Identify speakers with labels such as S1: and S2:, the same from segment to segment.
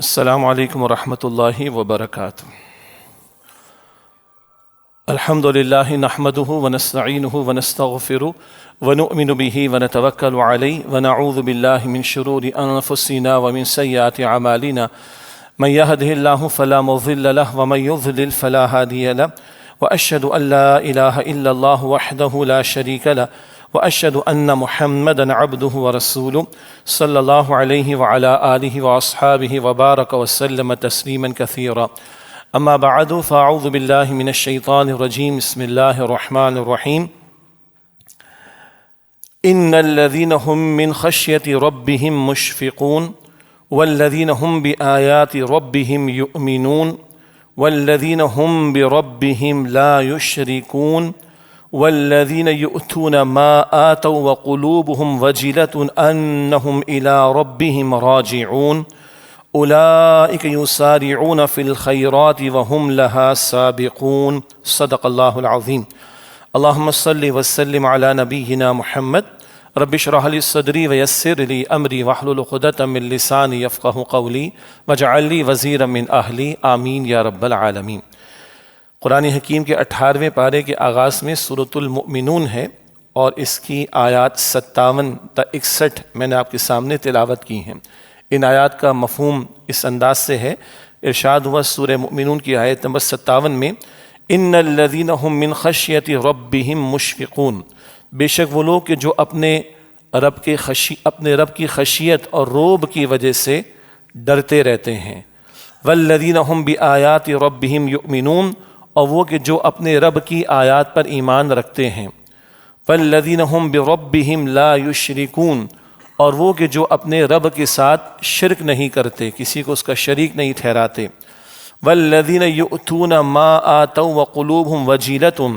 S1: السلام علیکم ورحمۃ اللہ وبرکاتہ۔ الحمد للہ نحمده ونستعینه ونستغفره ونؤمن به ونتوکل علیہ ونعوذ باللہ من شرور انفسنا ومن سیئات اعمالنا من يهده الله فلا مضل له ومن يضلل فلا هادي له واشهد ان لا اله الا الله وحده لا شريك له واشهد ان محمدا عبده ورسوله صلی اللہ علیہ وعلى آلہ واصحابہ وبارک وسلم تسلیما کثیرا، اما بعد فاعوذ باللہ من الشیطان الرجیم، بسم اللہ الرحمن الرحیم۔ ان الذین هم من خشیۃ ربهم مشفقون والذین هم بآیات ربهم یؤمنون والذین هم بربهم لا یشرکون والذین یؤتون ما آتوا وقلوبهم وجلة أنهم إلى ربهم راجعون اولئک یسارعون فی الخیرات وهم لها سابقون، صدق اللہ العظیم۔ اللہم صلی وسلم علی نبینا محمد، رب اشرح لی صدری ویسر لی امری واحلل عقدۃ من لسانی یفقہوا قولی واجعل لی وزیرا من اہلی، آمین یا رب العالمین۔ قرآن حکیم کے 18ویں پارے کے آغاز میں سورۃ المؤمنون ہے اور اس کی آیات 57 تا 61 میں نے آپ کے سامنے تلاوت کی ہیں۔ ان آیات کا مفہوم اس انداز سے ہے، ارشاد ہوا سورہ مؤمنون کی آیت نمبر 57 میں، ان الذین هم من خشیۃ ربهم مشفقون، بے شک وہ لوگ کہ جو اپنے رب کی خشیت اور روب کی وجہ سے ڈرتے رہتے ہیں، والذین هم بآیات ربهم یؤمنون، اور وہ کہ جو اپنے رب کی آیات پر ایمان رکھتے ہیں، والذین هم بربهم لا یشرکون، اور وہ کہ جو اپنے رب کے ساتھ شرک نہیں کرتے، کسی کو اس کا شریک نہیں ٹھہراتے، والذین یؤتون ما آتوا وقلوبهم وجیلة،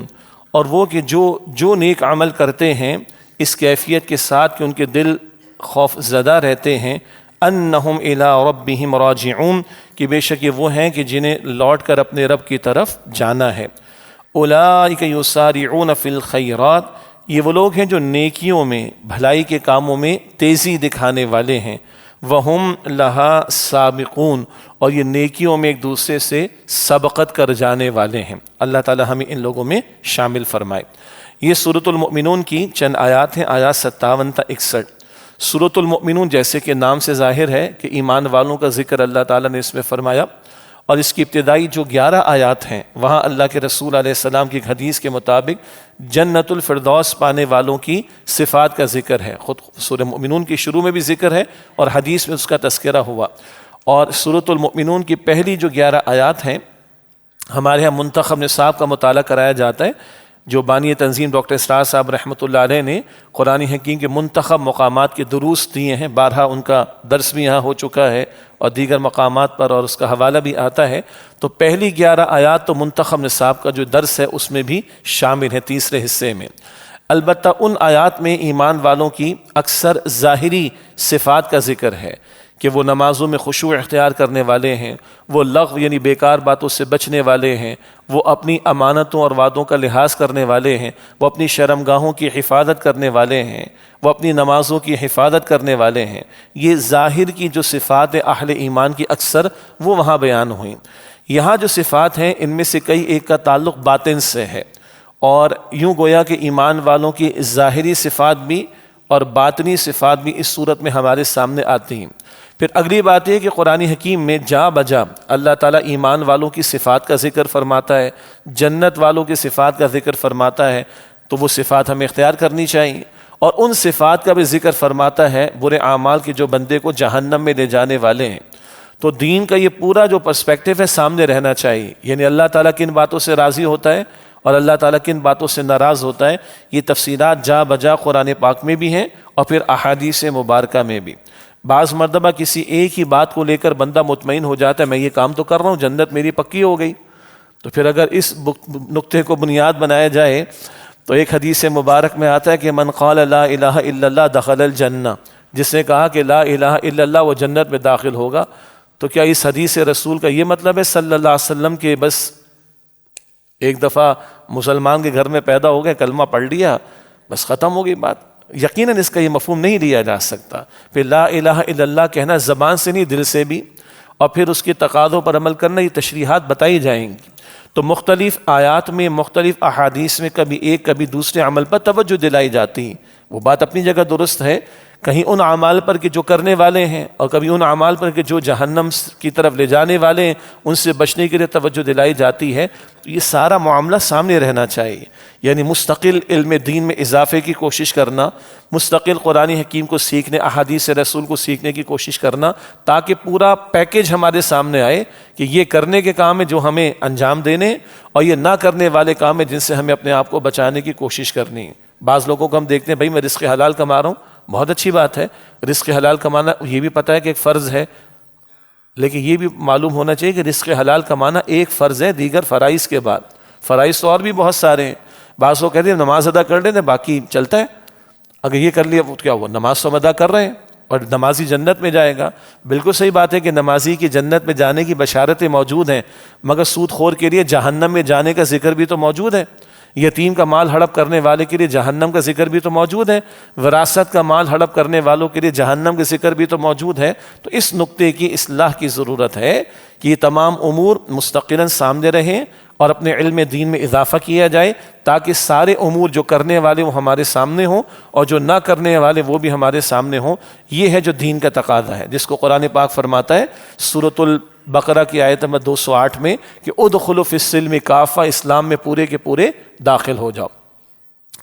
S1: اور وہ کہ جو نیک عمل کرتے ہیں اس کیفیت کے ساتھ کہ ان کے دل خوف زدہ رہتے ہیں، انہم الی ربہم راجعون، کہ بے شک یہ وہ ہیں کہ جنہیں لوٹ کر اپنے رب کی طرف جانا ہے، اولئک یسارعون فی الخیرات، یہ وہ لوگ ہیں جو نیکیوں میں، بھلائی کے کاموں میں تیزی دکھانے والے ہیں، وہم لہا سابقون، اور یہ نیکیوں میں ایک دوسرے سے سبقت کر جانے والے ہیں۔ اللہ تعالی ہمیں ان لوگوں میں شامل فرمائے۔ یہ سورۃ المؤمنون کی چند آیات ہیں، آیات 57 تا 61۔ سورۃ المؤمنون جیسے کہ نام سے ظاہر ہے کہ ایمان والوں کا ذکر اللہ تعالیٰ نے اس میں فرمایا، اور اس کی ابتدائی جو 11 آیات ہیں وہاں اللہ کے رسول علیہ السلام کی ایک حدیث کے مطابق جنت الفردوس پانے والوں کی صفات کا ذکر ہے۔ خود سورہ مؤمنون کی شروع میں بھی ذکر ہے اور حدیث میں اس کا تذکرہ ہوا، اور سورۃ المؤمنون کی پہلی جو 11 آیات ہیں ہمارے یہاں منتخب نصاب کا مطالعہ کرایا جاتا ہے، جو بانی تنظیم ڈاکٹر اسرار صاحب رحمۃ اللہ علیہ نے قرآن حکیم کے منتخب مقامات کے دروس دیے ہیں، بارہا ان کا درس بھی یہاں ہو چکا ہے اور دیگر مقامات پر، اور اس کا حوالہ بھی آتا ہے۔ تو پہلی 11 آیات تو منتخب نصاب کا جو درس ہے اس میں بھی شامل ہے، تیسرے حصے میں۔ البتہ ان آیات میں ایمان والوں کی اکثر ظاہری صفات کا ذکر ہے کہ وہ نمازوں میں خشوع اختیار کرنے والے ہیں، وہ لغو یعنی بیکار باتوں سے بچنے والے ہیں، وہ اپنی امانتوں اور وعدوں کا لحاظ کرنے والے ہیں، وہ اپنی شرمگاہوں کی حفاظت کرنے والے ہیں، وہ اپنی نمازوں کی حفاظت کرنے والے ہیں۔ یہ ظاہر کی جو صفات اہل ایمان کی اکثر وہ وہاں بیان ہوئیں۔ یہاں جو صفات ہیں ان میں سے کئی ایک کا تعلق باطن سے ہے، اور یوں گویا کہ ایمان والوں کی ظاہری صفات بھی اور باطنی صفات بھی اس صورت میں ہمارے سامنے آتی ہیں۔ پھر اگلی بات یہ کہ قرآن حکیم میں جا بجا اللہ تعالیٰ ایمان والوں کی صفات کا ذکر فرماتا ہے، جنت والوں کی صفات کا ذکر فرماتا ہے، تو وہ صفات ہمیں اختیار کرنی چاہیے، اور ان صفات کا بھی ذکر فرماتا ہے برے اعمال کے جو بندے کو جہنم میں لے جانے والے ہیں۔ تو دین کا یہ پورا جو پرسپیکٹو ہے سامنے رہنا چاہیے، یعنی اللہ تعالیٰ کن باتوں سے راضی ہوتا ہے اور اللہ تعالیٰ کن باتوں سے ناراض ہوتا ہے، یہ تفصیلات جا بجا قرآن پاک میں بھی ہیں اور پھر احادیث مبارکہ میں بھی۔ بعض مرتبہ کسی ایک ہی بات کو لے کر بندہ مطمئن ہو جاتا ہے، میں یہ کام تو کر رہا ہوں، جنت میری پکی ہو گئی۔ تو پھر اگر اس نقطے کو بنیاد بنایا جائے تو ایک حدیث مبارک میں آتا ہے کہ من قال لا الہ الا اللہ دخل الجنہ، جس نے کہا کہ لا الہ الا اللہ وہ جنت میں داخل ہوگا۔ تو کیا اس حدیث رسول کا یہ مطلب ہے صلی اللہ علیہ وسلم کہ بس ایک دفعہ مسلمان کے گھر میں پیدا ہو گئے، کلمہ پڑھ لیا، بس ختم ہو گئی بات؟ یقیناً اس کا یہ مفہوم نہیں لیا جا سکتا۔ پھر لا الہ الا اللہ کہنا زبان سے نہیں، دل سے بھی، اور پھر اس کے تقاضوں پر عمل کرنا، یہ تشریحات بتائی جائیں گی۔ تو مختلف آیات میں، مختلف احادیث میں کبھی ایک کبھی دوسرے عمل پر توجہ دلائی جاتی، وہ بات اپنی جگہ درست ہے، کہیں ان اعمال پر کہ جو کرنے والے ہیں، اور کبھی ان اعمال پر کہ جو جہنم کی طرف لے جانے والے ہیں، ان سے بچنے کے لیے توجہ دلائی جاتی ہے۔ تو یہ سارا معاملہ سامنے رہنا چاہیے، یعنی مستقل علم دین میں اضافے کی کوشش کرنا، مستقل قرآن حکیم کو سیکھنے، احادیث رسول کو سیکھنے کی کوشش کرنا، تاکہ پورا پیکیج ہمارے سامنے آئے کہ یہ کرنے کے کام ہیں جو ہمیں انجام دینے، اور یہ نہ کرنے والے کام ہیں جن سے ہمیں اپنے آپ کو بچانے کی کوشش کرنی ہے۔ بعض لوگوں کو ہم دیکھتے ہیں، بھائی میں رزق حلال کما رہا ہوں، بہت اچھی بات ہے، رزق حلال کمانا یہ بھی پتہ ہے کہ ایک فرض ہے، لیکن یہ بھی معلوم ہونا چاہیے کہ رزق حلال کمانا ایک فرض ہے دیگر فرائض کے بعد۔ فرائض تو اور بھی بہت سارے ہیں، بعض لوگ کہتے ہیں نماز ادا کر لیتے باقی چلتا ہے، اگر یہ کر لیا وہ کیا ہوا، نماز تو ادا کر رہے ہیں اور نمازی جنت میں جائے گا۔ بالکل صحیح بات ہے کہ نمازی کی جنت میں جانے کی بشارتیں موجود ہیں، مگر سود خور کے لیے جہنم میں جانے کا ذکر بھی تو موجود ہے، یتیم کا مال ہڑپ کرنے والے کے لیے جہنم کا ذکر بھی تو موجود ہے، وراثت کا مال ہڑپ کرنے والوں کے لیے جہنم کا ذکر بھی تو موجود ہے۔ تو اس نقطے کی اصلاح کی ضرورت ہے کہ یہ تمام امور مستقلاً سامنے رہیں اور اپنے علم دین میں اضافہ کیا جائے، تاکہ سارے امور جو کرنے والے وہ ہمارے سامنے ہوں اور جو نہ کرنے والے وہ بھی ہمارے سامنے ہوں۔ یہ ہے جو دین کا تقاضا ہے، جس کو قرآن پاک فرماتا ہے سورۃ البقرہ کی آیت نمبر 208 میں کہ ادخلوا فی السلم کافہ، اسلام میں پورے کے پورے داخل ہو جاؤ۔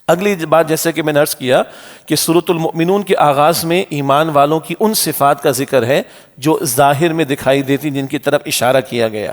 S1: اگلی بات جیسے کہ میں نے عرض کیا کہ سورۃ المؤمنون کے آغاز میں ایمان والوں کی ان صفات کا ذکر ہے جو ظاہر میں دکھائی دیتی، جن کی طرف اشارہ کیا گیا۔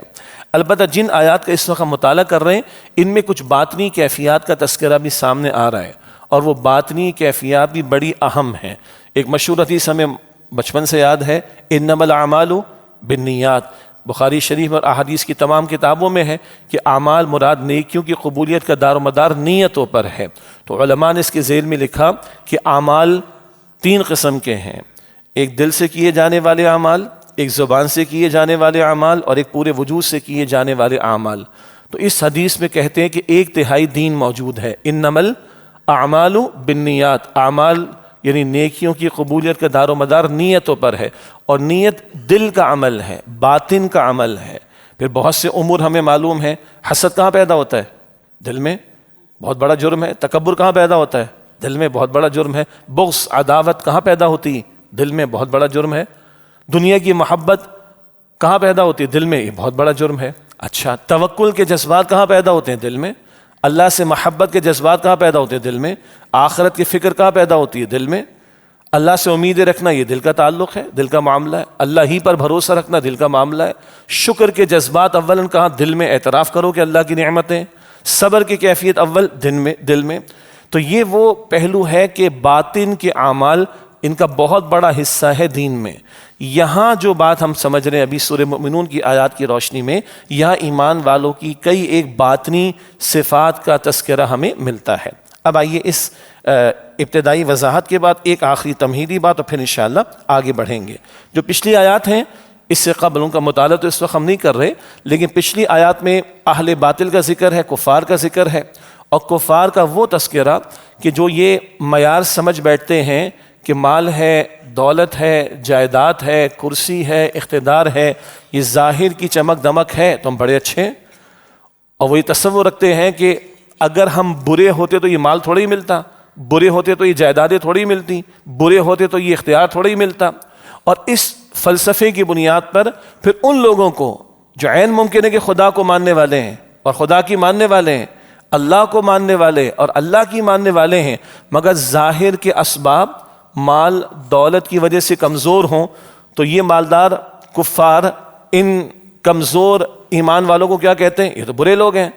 S1: البتہ جن آیات کا اس وقت ہم مطالعہ کر رہے ہیں ان میں کچھ باطنی کیفیات کا تذکرہ بھی سامنے آ رہا ہے، اور وہ باطنی کیفیات بھی بڑی اہم ہیں۔ ایک مشہور حدیث ہمیں بچپن سے یاد ہے، انما الاعمال بالنیات، بخاری شریف اور احادیث کی تمام کتابوں میں ہے کہ اعمال مراد نیکیوں کی قبولیت کا دار و مدار نیتوں پر ہے۔ تو علماء نے اس کے ذیل میں لکھا کہ اعمال 3 قسم کے ہیں، ایک دل سے کیے جانے والے اعمال، ایک زبان سے کیے جانے والے اعمال، اور ایک پورے وجود سے کیے جانے والے اعمال۔ تو اس حدیث میں کہتے ہیں کہ 1/3 دین موجود ہے، انما الاعمال بالنیات، اعمال یعنی نیکیوں کی قبولیت کا دار و مدار نیتوں پر ہے، اور نیت دل کا عمل ہے، باطن کا عمل ہے۔ پھر بہت سے امور ہمیں معلوم ہے، حسد کہاں پیدا ہوتا ہے؟ دل میں، بہت بڑا جرم ہے۔ تکبر کہاں پیدا ہوتا ہے؟ دل میں، بہت بڑا جرم ہے۔ بغض، عداوت کہاں پیدا ہوتی ہے؟ دل میں، بہت بڑا جرم ہے۔ دنیا کی محبت کہاں پیدا ہوتی ہے؟ دل میں، یہ بہت بڑا جرم ہے۔ اچھا، توکل کے جذبات کہاں پیدا ہوتے ہیں؟ دل میں۔ اللہ سے محبت کے جذبات کہاں پیدا ہوتے ہیں؟ دل میں۔ آخرت کی فکر کہاں پیدا ہوتی ہے؟ دل میں۔ اللہ سے امیدیں رکھنا یہ دل کا تعلق ہے، دل کا معاملہ ہے۔ اللہ ہی پر بھروسہ رکھنا دل کا معاملہ ہے۔ شکر کے جذبات اول کہاں؟ دل میں، اعتراف کرو کہ اللہ کی نعمتیں۔ صبر کی کیفیت اول دل میں۔ تو یہ وہ پہلو ہے کہ باطن کے اعمال ان کا بہت بڑا حصہ ہے دین میں۔ یہاں جو بات ہم سمجھ رہے ہیں ابھی سورہ مومنون کی آیات کی روشنی میں، یہاں ایمان والوں کی کئی ایک باطنی صفات کا تذکرہ ہمیں ملتا ہے۔ اب آئیے اس ابتدائی وضاحت کے بعد ایک آخری تمہیدی بات، اور پھر انشاءاللہ آگے بڑھیں گے۔ جو پچھلی آیات ہیں اس سے قبل ان کا مطالعہ تو اس وقت ہم نہیں کر رہے، لیکن پچھلی آیات میں اہل باطل کا ذکر ہے، کفار کا ذکر ہے، اور کفار کا وہ تذکرہ کہ جو یہ معیار سمجھ بیٹھتے ہیں کہ مال ہے، دولت ہے، جائیداد ہے، کرسی ہے، اقتدار ہے، یہ ظاہر کی چمک دمک ہے تو ہم بڑے اچھے ہیں، اور وہ یہ تصور رکھتے ہیں کہ اگر ہم برے ہوتے تو یہ مال تھوڑی ہی ملتا، برے ہوتے تو یہ جائیدادیں تھوڑی ملتی، برے ہوتے تو یہ اختیار تھوڑی ہی ملتا۔ اور اس فلسفے کی بنیاد پر پھر ان لوگوں کو جو عین ممکن ہے کہ خدا کو ماننے والے ہیں اور خدا کی ماننے والے ہیں، اللہ کو ماننے والے اور اللہ کی ماننے والے ہیں، مگر ظاہر کے اسباب مال دولت کی وجہ سے کمزور ہوں، تو یہ مالدار کفار ان کمزور ایمان والوں کو کیا کہتے ہیں؟ یہ تو برے لوگ ہیں،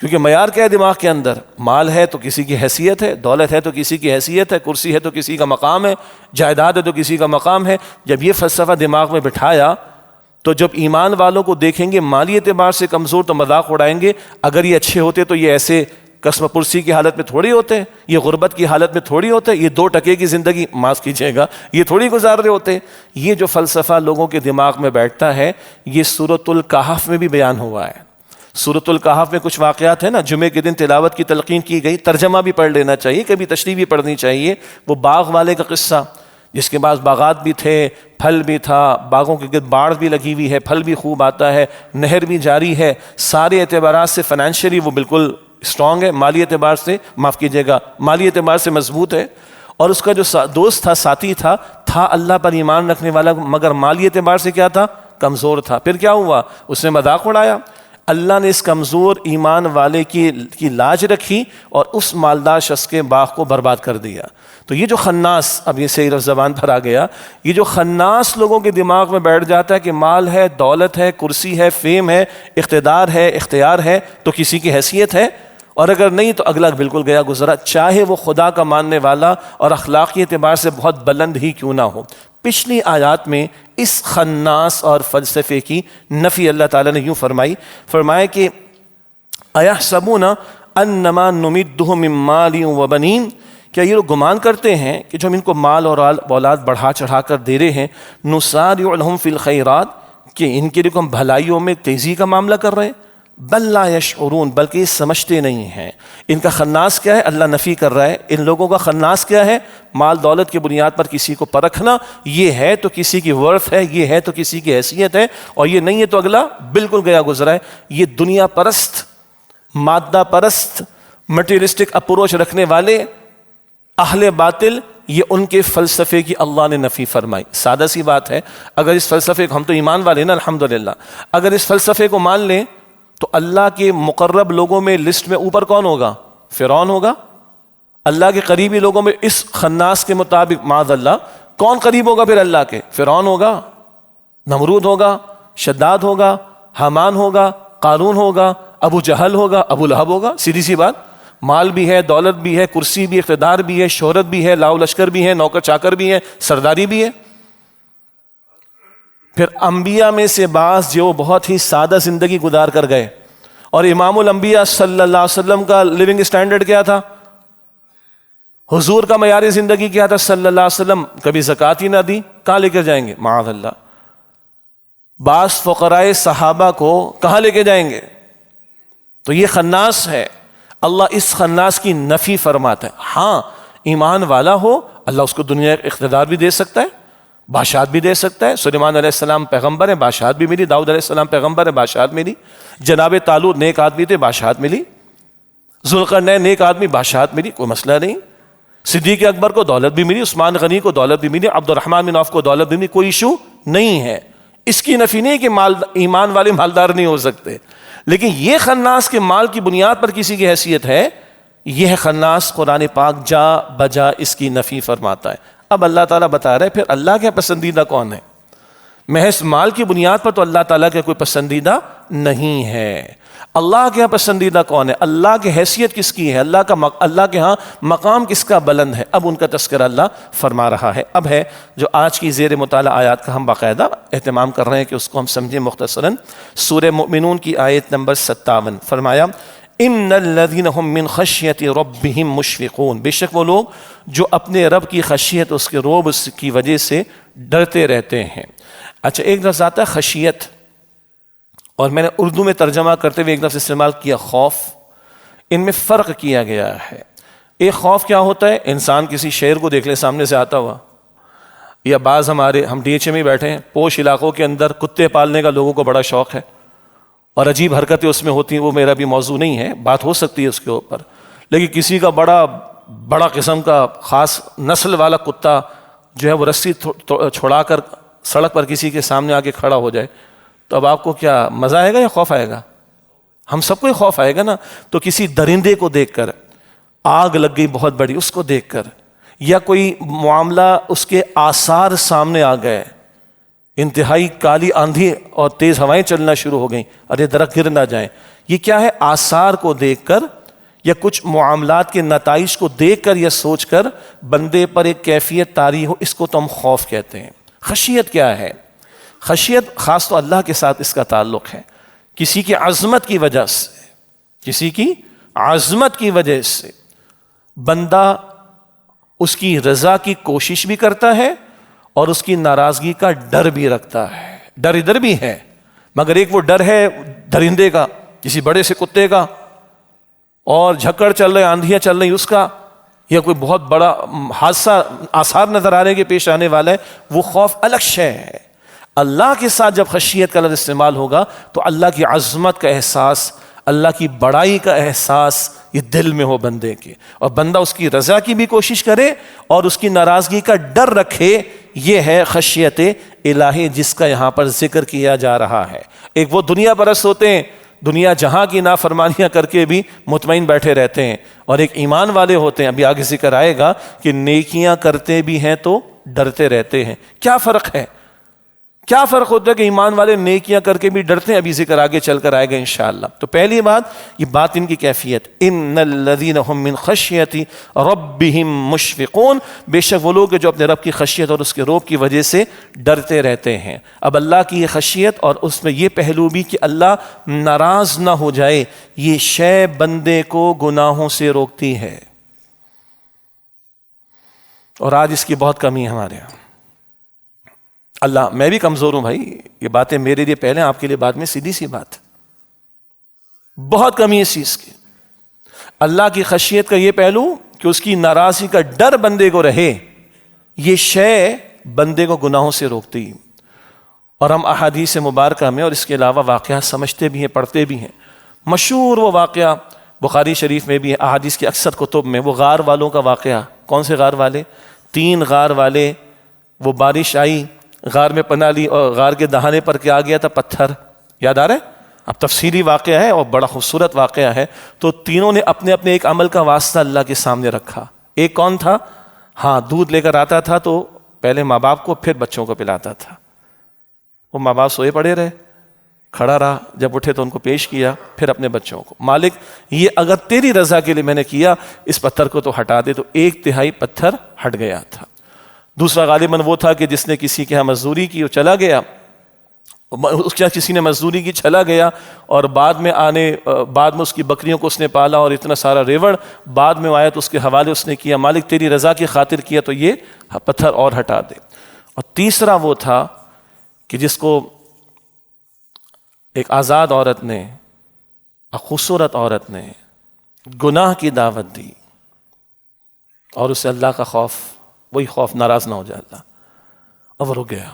S1: کیونکہ معیار کیا ہے دماغ کے اندر؟ مال ہے تو کسی کی حیثیت ہے، دولت ہے تو کسی کی حیثیت ہے، کرسی ہے تو کسی کا مقام ہے، جائیداد ہے تو کسی کا مقام ہے۔ جب یہ فلسفہ دماغ میں بٹھایا تو جب ایمان والوں کو دیکھیں گے مالی اعتبار سے کمزور تو مذاق اڑائیں گے، اگر یہ اچھے ہوتے تو یہ ایسے قسم پرسی کی حالت میں تھوڑی ہوتے، یہ غربت کی حالت میں تھوڑی ہوتے، یہ 2 ٹکے کی زندگی معاف کیجیے گا یہ تھوڑی گزار رہے ہوتے۔ یہ جو فلسفہ لوگوں کے دماغ میں بیٹھتا ہے یہ سورۃ الکہف میں بھی بیان ہوا ہے۔ سورۃ الکہف میں کچھ واقعات ہیں نا، جمعے کے دن تلاوت کی تلقین کی گئی، ترجمہ بھی پڑھ لینا چاہیے، کبھی تشریح بھی پڑھنی چاہیے۔ وہ باغ والے کا قصہ جس کے پاس باغات بھی تھے، پھل بھی تھا، باغوں کے گرد باڑ بھی لگی ہوئی ہے، پھل بھی خوب آتا ہے، نہر بھی جاری ہے، سارے اعتبارات سے فائنینشلی وہ بالکل اسٹرانگ ہے، مالی اعتبار سے معاف کیجیے گا مالی اعتبار سے مضبوط ہے، اور اس کا جو دوست تھا، ساتھی تھا اللہ پر ایمان رکھنے والا، مگر مالی اعتبار سے کیا تھا؟ کمزور تھا۔ پھر کیا ہوا؟ اس نے مذاق اڑایا۔ اللہ نے اس کمزور ایمان والے کی لاج رکھی اور اس مالدار شخص کے باغ کو برباد کر دیا۔ تو یہ جو خناس، اب یہ صحیح زبان پر آ گیا، یہ جو خناس لوگوں کے دماغ میں بیٹھ جاتا ہے کہ مال ہے، دولت ہے، کرسی ہے، فیم ہے، اقتدار ہے، اختیار ہے تو کسی کی حیثیت ہے، اور اگر نہیں تو اگلا بالکل گیا گزرا، چاہے وہ خدا کا ماننے والا اور اخلاقی اعتبار سے بہت بلند ہی کیوں نہ ہو۔ پچھلی آیات میں اس خناس اور فلسفے کی نفی اللہ تعالیٰ نے یوں فرمایا کہ اَيَحْسَبُونَ أَنَّمَا نُمِدُّهُم مِّن مَّالٍ وَبَنِينَ، کیا یہ لوگ گمان کرتے ہیں کہ جو ہم ان کو مال اور اولاد بڑھا چڑھا کر دے رہے ہیں، نُسَارِعُ لَهُمْ فِي الْخَيْرَاتِ، کہ ان کے لیے ہم بھلائیوں میں تیزی کا معاملہ کر رہے ہیں؟ بل لا یشعرون، بلکہ یہ سمجھتے نہیں ہیں۔ ان کا خناس کیا ہے؟ اللہ نفی کر رہا ہے۔ ان لوگوں کا خناس کیا ہے؟ مال دولت کی بنیاد پر کسی کو پرکھنا، یہ ہے تو کسی کی ورث ہے، یہ ہے تو کسی کی حیثیت ہے، اور یہ نہیں ہے تو اگلا بالکل گیا گزرا ہے۔ یہ دنیا پرست، مادہ پرست، مٹیریلسٹک اپروچ رکھنے والے اہل باطل، یہ ان کے فلسفے کی اللہ نے نفی فرمائی۔ سادہ سی بات ہے، اگر اس فلسفے کو، ہم تو ایمان والے نا الحمدللہ، اگر اس فلسفے کو مان لیں تو اللہ کے مقرب لوگوں میں لسٹ میں اوپر کون ہوگا؟ فرعون ہوگا۔ اللہ کے قریبی لوگوں میں اس خناس کے مطابق معاذ اللہ کون قریب ہوگا پھر اللہ کے؟ فرعون ہوگا، نمرود ہوگا، شداد ہوگا، حامان ہوگا، قارون ہوگا، ابو جہل ہوگا، ابو لہب ہوگا۔ سیدھی سی بات، مال بھی ہے، دولت بھی ہے، کرسی بھی، اقتدار بھی ہے، شہرت بھی ہے، لاؤ لشکر بھی ہے، نوکر چاکر بھی ہے، سرداری بھی ہے۔ پھر انبیاء میں سے بعض جو بہت ہی سادہ زندگی گزار کر گئے، اور امام الانبیاء صلی اللہ علیہ وسلم کا لیونگ اسٹینڈرڈ کیا تھا؟ حضور کا معیار زندگی کیا تھا صلی اللہ علیہ وسلم؟ کبھی زکوٰۃ ہی نہ دی، کہاں لے کر جائیں گے؟ معاذ اللہ۔ بعض فقراء صحابہ کو کہاں لے کے جائیں گے؟ تو یہ خناس ہے، اللہ اس خناس کی نفی فرماتا ہے۔ ہاں ایمان والا ہو، اللہ اس کو دنیا کا اقتدار بھی دے سکتا ہے، بادشاہت بھی دے سکتا ہے۔ سلیمان علیہ السلام پیغمبر ہے، بادشاہت بھی ملی۔ داؤد علیہ السلام پیغمبر ہے، بادشاہت ملی۔ جناب طالوت نیک آدمی تھے، بادشاہت ملی۔ ذوالقرنین نیک آدمی، بادشاہت ملی، کوئی مسئلہ نہیں۔ صدیق اکبر کو دولت بھی ملی، عثمان غنی کو دولت بھی ملی، عبد الرحمن بن عوف کو دولت بھی ملی، کوئی ایشو نہیں ہے۔ اس کی نفی نہیں کہ ایمان والے مالدار نہیں ہو سکتے، لیکن یہ خناس کے مال کی بنیاد پر کسی کی حیثیت ہے، یہ خناس قرآن پاک جا بجا اس کی نفی فرماتا ہے۔ اب اللہ تعالیٰ بتا رہے پھر اللہ کے پسندیدہ کون ہے؟ محض مال کی بنیاد پر تو اللہ تعالیٰ کے کوئی پسندیدہ نہیں ہے۔ اللہ کے ہاں پسندیدہ کون ہے؟ اللہ کی حیثیت کس کی ہے؟ اللہ کے ہاں مقام کس کا بلند ہے؟ اب ان کا تذکرہ اللہ فرما رہا ہے۔ اب ہے جو آج کی زیر مطالعہ آیات کا ہم باقاعدہ اہتمام کر رہے ہیں کہ اس کو ہم سمجھیں مختصراً۔ سورہ مؤمنون کی آیت نمبر 57 فرمایا ان الذین هم من خشیت ربهم مشفقون، بے شک وہ لوگ جو اپنے رب کی خشیت، اس کے روب کی وجہ سے ڈرتے رہتے ہیں۔ اچھا، ایک لفظ آتا ہے خشیت، اور میں نے اردو میں ترجمہ کرتے ہوئے ایک لفظ استعمال کیا خوف۔ ان میں فرق کیا گیا ہے۔ ایک خوف کیا ہوتا ہے؟ انسان کسی شیر کو دیکھ لے سامنے سے آتا ہوا، یا بعض ہم ڈی ایچ ایم میں بیٹھے ہیں، پوش علاقوں کے اندر کتے پالنے کا لوگوں کو بڑا شوق ہے، اور عجیب حرکتیں اس میں ہوتی ہیں، وہ میرا بھی موضوع نہیں ہے، بات ہو سکتی ہے اس کے اوپر، لیکن کسی کا بڑا قسم کا خاص نسل والا کتا جو ہے وہ رسی چھڑا کر سڑک پر کسی کے سامنے آ کے کھڑا ہو جائے، تو اب آپ کو کیا مزہ آئے گا یا خوف آئے گا؟ ہم سب کو ہی خوف آئے گا نا۔ تو کسی درندے کو دیکھ کر، آگ لگ گئی بہت بڑی اس کو دیکھ کر، یا کوئی معاملہ اس کے آثار سامنے آ گئے، انتہائی کالی آندھی اور تیز ہوائیں چلنا شروع ہو گئیں، ارے درخت گر نہ جائیں، یہ کیا ہے؟ آثار کو دیکھ کر یا کچھ معاملات کے نتائج کو دیکھ کر یا سوچ کر بندے پر ایک کیفیت طاری ہو، اس کو تو ہم خوف کہتے ہیں۔ خشیت کیا ہے؟ خشیت خاص تو اللہ کے ساتھ اس کا تعلق ہے۔ کسی کی عظمت کی وجہ سے، کسی کی عظمت کی وجہ سے بندہ اس کی رضا کی کوشش بھی کرتا ہے اور اس کی ناراضگی کا ڈر بھی رکھتا ہے۔ ڈر ادھر بھی ہے، مگر ایک وہ ڈر ہے درندے کا، کسی بڑے سے کتے کا، اور جھکڑ چل رہے، آندھیاں چل رہی اس کا، یا کوئی بہت بڑا حادثہ آثار نظر آ رہے کہ پیش آنے والا ہے، وہ خوف الگ شے ہے۔ اللہ کے ساتھ جب خشیت کا لفظ استعمال ہوگا تو اللہ کی عظمت کا احساس، اللہ کی بڑائی کا احساس یہ دل میں ہو بندے کے، اور بندہ اس کی رضا کی بھی کوشش کرے اور اس کی ناراضگی کا ڈر رکھے۔ یہ ہے خشیت الہی جس کا یہاں پر ذکر کیا جا رہا ہے۔ ایک وہ دنیا پرست ہوتے ہیں، دنیا جہاں کی نافرمانیاں کر کے بھی مطمئن بیٹھے رہتے ہیں، اور ایک ایمان والے ہوتے ہیں، ابھی آگے ذکر آئے گا کہ نیکیاں کرتے بھی ہیں تو ڈرتے رہتے ہیں۔ کیا فرق ہے؟ کیا فرق ہوتا ہے کہ ایمان والے نیکیاں کر کے بھی ڈرتے ہیں؟ ابھی ذکر آگے چل کر آئے گا انشاءاللہ۔ تو پہلی بات یہ باطن کی کیفیت، ان الذین هم من خشیت ربهم مشفقون، بے شک وہ لوگ جو اپنے رب کی خشیت اور اس کے روب کی وجہ سے ڈرتے رہتے ہیں۔ اب اللہ کی یہ خشیت اور اس میں یہ پہلو بھی کہ اللہ ناراض نہ ہو جائے، یہ شے بندے کو گناہوں سے روکتی ہے، اور آج اس کی بہت کمی ہے ہمارے یہاں۔ اللہ، میں بھی کمزور ہوں بھائی، یہ باتیں میرے لیے پہلے، آپ کے لیے بعد میں، سیدھی سی بات ہے، بہت کمی ہے اس چیز کی۔ اللہ کی خشیت کا یہ پہلو کہ اس کی ناراضگی کا ڈر بندے کو رہے، یہ شے بندے کو گناہوں سے روکتی۔ اور ہم احادیث مبارکہ میں اور اس کے علاوہ واقعات سمجھتے بھی ہیں، پڑھتے بھی ہیں۔ مشہور وہ واقعہ بخاری شریف میں بھی ہے، احادیث کی اکثر کتب میں، وہ غار والوں کا واقعہ۔ کون سے غار والے؟ 3 غار والے، وہ بارش آئی، غار میں پناہ لی، اور غار کے دہانے پر کیا آ گیا تھا؟ پتھر۔ یاد آ رہا ہے؟ اب تفصیلی واقعہ ہے اور بڑا خوبصورت واقعہ ہے۔ تو تینوں نے اپنے اپنے ایک عمل کا واسطہ اللہ کے سامنے رکھا۔ ایک کون تھا؟ ہاں، دودھ لے کر آتا تھا تو پہلے ماں باپ کو، پھر بچوں کو پلاتا تھا۔ وہ ماں باپ سوئے پڑے رہے، کھڑا رہا، جب اٹھے تو ان کو پیش کیا، پھر اپنے بچوں کو۔ مالک، یہ اگر تیری رضا کے لیے میں نے کیا، اس پتھر کو تو ہٹا دے۔ تو 1/3 پتھر ہٹ گیا تھا۔ دوسرا غالباً وہ تھا کہ جس نے کسی کے ہاں مزدوری کی، وہ چلا گیا، اس کے کسی نے مزدوری کی، چلا گیا، اور بعد میں اس کی بکریوں کو اس نے پالا، اور اتنا سارا ریوڑ بعد میں آیا تو اس کے حوالے اس نے کیا، مالک تیری رضا کی خاطر کیا تو یہ پتھر اور ہٹا دے۔ اور تیسرا وہ تھا کہ جس کو ایک آزاد عورت نے، ایک خوبصورت عورت نے گناہ کی دعوت دی، اور اسے اللہ کا خوف، وہی خوف، ناراض نہ ہو جائے اللہ، اب وہ رک گیا۔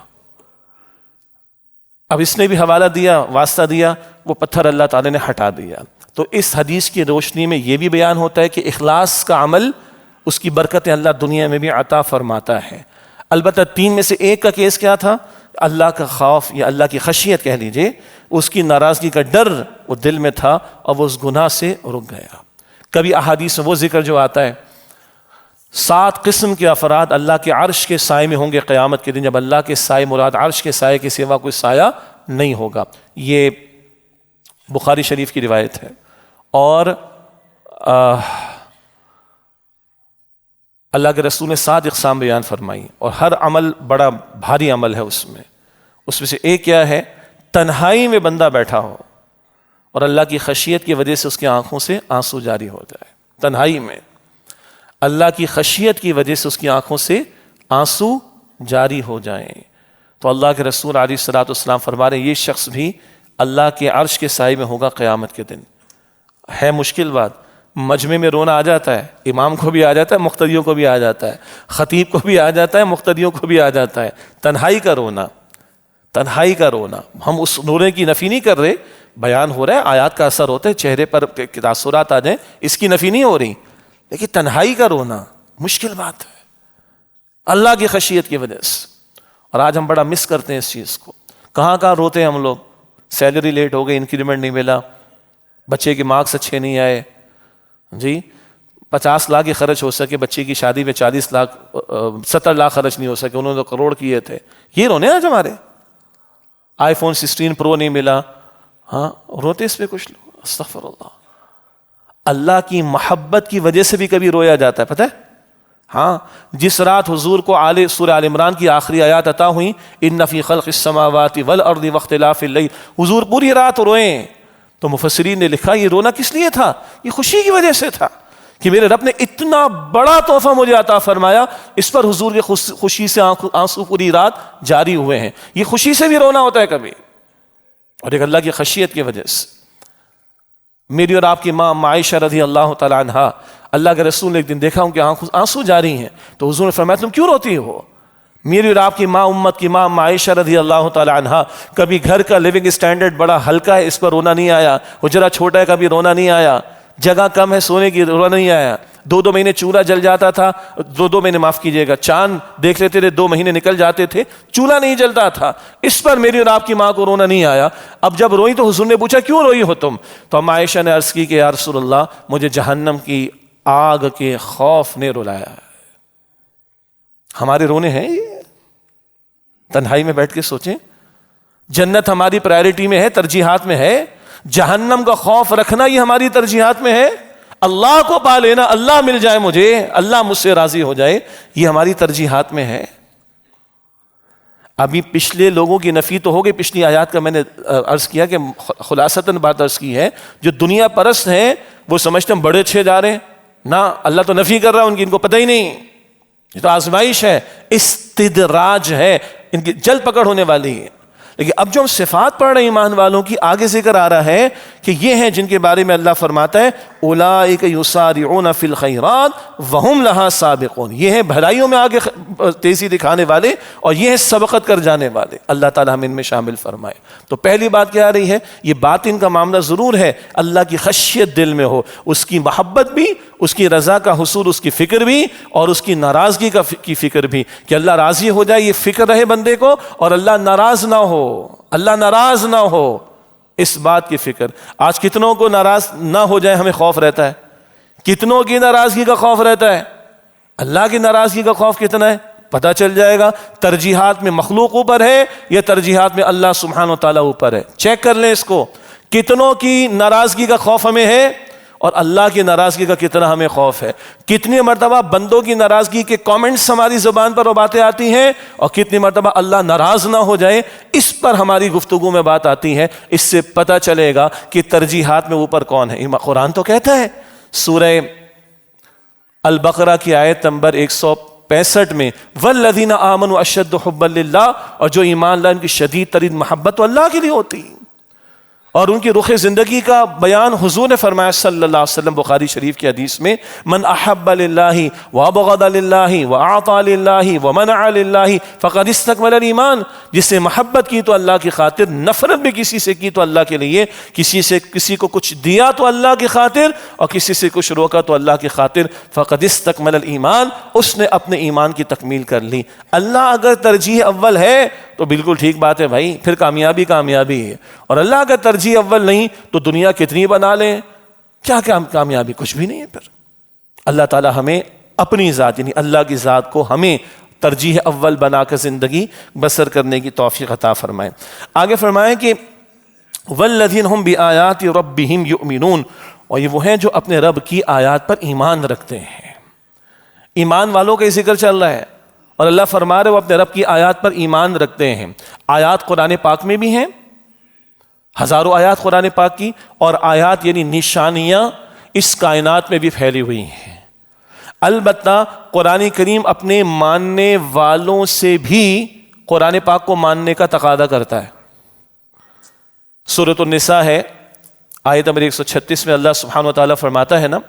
S1: اب اس نے بھی حوالہ دیا، واسطہ دیا، وہ پتھر اللہ تعالی نے ہٹا دیا۔ تو اس حدیث کی روشنی میں یہ بھی بیان ہوتا ہے کہ اخلاص کا عمل، اس کی برکتیں اللہ دنیا میں بھی عطا فرماتا ہے۔ البتہ 3 میں سے ایک کا کیس کیا تھا؟ اللہ کا خوف یا اللہ کی خشیت کہہ لیجئے، اس کی ناراضگی کا ڈر وہ دل میں تھا، اور وہ اس گناہ سے رک گیا۔ کبھی احادیث میں وہ ذکر جو آتا ہے 7 قسم کے افراد اللہ کے عرش کے سائے میں ہوں گے قیامت کے دن، جب اللہ کے سائے مراد عرش کے سائے کے سوا کوئی سایہ نہیں ہوگا۔ یہ بخاری شریف کی روایت ہے۔ اور اللہ کے رسول نے 7 اقسام بیان فرمائی، اور ہر عمل بڑا بھاری عمل ہے اس میں سے ایک کیا ہے؟ تنہائی میں بندہ بیٹھا ہو اور اللہ کی خشیت کی وجہ سے اس کی آنکھوں سے آنسو جاری ہو جائے۔ تنہائی میں اللہ کی خشیت کی وجہ سے اس کی آنکھوں سے آنسو جاری ہو جائیں، تو اللہ کے رسول علیہ الصلوۃ والسلام فرما رہے ہیں یہ شخص بھی اللہ کے عرش کے سائے میں ہوگا قیامت کے دن۔ ہے مشکل بات، مجمع میں رونا آ جاتا ہے، امام کو بھی آ جاتا ہے، مقتدیوں کو بھی آ جاتا ہے، خطیب کو بھی آ جاتا ہے، مقتدیوں کو بھی آ جاتا ہے، تنہائی کا رونا، تنہائی کا رونا۔ ہم اس رونے کی نفی نہیں کر رہے، بیان ہو رہا ہے، آیات کا اثر ہوتا ہے، چہرے پر تاثرات آ جائیں، اس کی نفی نہیں ہو رہی، لیکن تنہائی کا رونا مشکل بات ہے اللہ کی خشیت کی وجہ سے۔ اور آج ہم بڑا مس کرتے ہیں اس چیز کو۔ کہاں کہاں روتے ہیں ہم لوگ، سیلری لیٹ ہو گئی، انکریمنٹ نہیں ملا، بچے کے مارکس اچھے نہیں آئے، جی 50 لاکھ ہی خرچ ہو سکے، بچے کی شادی میں 40 لاکھ 70 لاکھ خرچ نہیں ہو سکے، انہوں نے کروڑ کیے تھے، یہ رونے آج ہمارے۔ آئی فون 16 پرو نہیں ملا، ہاں روتے اس پہ کچھ لوگ، استغفر اللہ۔ اللہ کی محبت کی وجہ سے بھی کبھی رویا جاتا ہے، پتہ ہے؟ ہاں، جس رات حضور کو سورہ آل عمران کی آخری آیات عطا ہوئیں، ان فی خلق السماوات والارض واختلاف اللیل، حضور پوری رات روئیں، تو مفسرین نے لکھا یہ رونا کس لیے تھا؟ یہ خوشی کی وجہ سے تھا کہ میرے رب نے اتنا بڑا تحفہ مجھے عطا فرمایا، اس پر حضور کی خوشی سے آنسو پوری رات جاری ہوئے ہیں۔ یہ خوشی سے بھی رونا ہوتا ہے کبھی، اور ایک اللہ کی خشیت کی وجہ سے۔ میری اور آپ کی ماں عائشہ رضی اللہ تعالی عنہا اللہ کے رسول نے ایک دن دیکھا ان کے آنسو جاری ہیں، تو حضور نے فرمایا تم کیوں روتی ہو؟ میری اور آپ کی ماں، امت کی ماں عائشہ رضی اللہ تعالی عنہا، کبھی گھر کا لیونگ اسٹینڈرڈ بڑا ہلکا ہے اس پر رونا نہیں آیا، حجرہ چھوٹا ہے کبھی رونا نہیں آیا، جگہ کم ہے سونے کی رونا نہیں آیا، 2 مہینے چولہا جل جاتا تھا، 2 مہینے معاف کیجیے گا چاند دیکھ لیتے تھے 2 مہینے نکل جاتے تھے، چولہا نہیں جلتا تھا، اس پر میری اور آپ کی ماں کو رونا نہیں آیا۔ اب جب روئی تو حضور نے پوچھا کیوں روئی ہو تم؟ تو ام عائشہ نے عرض کی کہ یا رسول اللہ مجھے جہنم کی آگ کے خوف نے رلایا ہے۔ ہمارے رونے ہیں یہ؟ تنہائی میں بیٹھ کے سوچیں، جنت ہماری پرائرٹی میں ہے، ترجیحات میں ہے، جہنم کا خوف رکھنا یہ ہماری ترجیحات میں ہے، اللہ کو پا لینا، اللہ مل جائے مجھے، اللہ مجھ سے راضی ہو جائے، یہ ہماری ترجیحات میں ہے۔ ابھی پچھلے لوگوں کی نفی تو ہو گئی، پچھلی آیات کا میں نے عرض کیا کہ خلاصتاً بات عرض کی ہے، جو دنیا پرست ہیں وہ سمجھتے ہیں بڑے اچھے جا رہے ہیں، نہ اللہ تو نفی کر رہا ہے ان کو پتہ ہی نہیں، یہ تو آزمائش ہے، استدراج ہے، ان کی جلد پکڑ ہونے والی ہے۔ لیکن اب جو ہم صفات پڑھ رہے ہیں ایمان والوں کی، آگے ذکر آ رہا ہے کہ یہ ہیں جن کے بارے میں اللہ فرماتا ہے اولئک یسارعون فی الخیرات وہم لہا سابقون، یہ ہیں بھلائیوں میں آگے تیزی دکھانے والے اور یہ ہیں سبقت کر جانے والے، اللہ تعالیٰ ہم ان میں شامل فرمائے۔ تو پہلی بات کیا آ رہی ہے، یہ باطن کا معاملہ ضرور ہے، اللہ کی خشیت دل میں ہو، اس کی محبت بھی، اس کی رضا کا حصول، اس کی فکر بھی، اور اس کی ناراضگی کی فکر بھی، کہ اللہ راضی ہو جائے یہ فکر رہے بندے کو، اور اللہ ناراض نہ ہو، اللہ ناراض نہ ہو، اس بات کی فکر۔ آج کتنوں کو ناراض نہ ہو جائے ہمیں خوف رہتا ہے، کتنوں کی ناراضگی کا خوف رہتا ہے، اللہ کی ناراضگی کا خوف کتنا ہے پتہ چل جائے گا۔ ترجیحات میں مخلوق اوپر ہے یا ترجیحات میں اللہ سبحانہ و تعالیٰ اوپر ہے، چیک کر لیں اس کو، کتنوں کی ناراضگی کا خوف ہمیں ہے اور اللہ کی ناراضگی کا کتنا ہمیں خوف ہے۔ کتنی مرتبہ بندوں کی ناراضگی کے کامنٹس ہماری زبان پر وہ باتیں آتی ہیں، اور کتنی مرتبہ اللہ ناراض نہ ہو جائے اس پر ہماری گفتگو میں بات آتی ہے۔ اس سے پتہ چلے گا کہ ترجیحات میں اوپر کون ہے۔ قرآن تو کہتا ہے سورہ البقرہ کی آیت نمبر 165 میں والذین آمنوا اشد حبا للہ، اور جو ایمان لائے ان کی شدید ترین محبت تو اللہ کے لیے ہوتی ہے، اور ان کی رخ زندگی کا بیان حضور نے فرمایا صلی اللہ علیہ وسلم بخاری شریف کی حدیث میں، من احب للہ وابغض للہ واعطى للہ ومنع للہ فقد استکمل الایمان، جس سے محبت کی تو اللہ کی خاطر، نفرت بھی کسی سے کی تو اللہ کے لیے، کسی کو کچھ دیا تو اللہ کی خاطر اور کسی سے کچھ روکا تو اللہ کی خاطر، فقد استکمل الایمان، اس نے اپنے ایمان کی تکمیل کر لی۔ اللہ اگر ترجیح اول ہے تو بالکل ٹھیک بات ہے بھائی، پھر کامیابی ہے، اور اللہ کا ترجیح اول نہیں تو دنیا کتنی بنا لیں، کیا کامیابی کچھ بھی نہیں ہے۔ پھر اللہ تعالی ہمیں اپنی ذات یعنی اللہ کی ذات کو ہمیں ترجیح اول بنا کر زندگی بسر کرنے کی توفیق عطا فرمائے۔ آگے فرمائیں کہ والذین هم بآیات ربهم یؤمنون، اور یہ وہ ہیں جو اپنے رب کی آیات پر ایمان رکھتے ہیں۔ ایمان والوں کا ذکر چل رہا ہے، اور اللہ فرما رہے وہ اپنے رب کی آیات پر ایمان رکھتے ہیں۔ آیات قرآن پاک میں بھی ہیں، ہزاروں آیات قرآن پاک کی، اور آیات یعنی نشانیاں اس کائنات میں بھی پھیلی ہوئی ہیں۔ البتہ قرآن کریم اپنے ماننے والوں سے بھی قرآن پاک کو ماننے کا تقاضا کرتا ہے۔ سورۃ النساء ہے، آیت نمبر 136 میں اللہ سبحانہ وتعالیٰ فرماتا ہے نا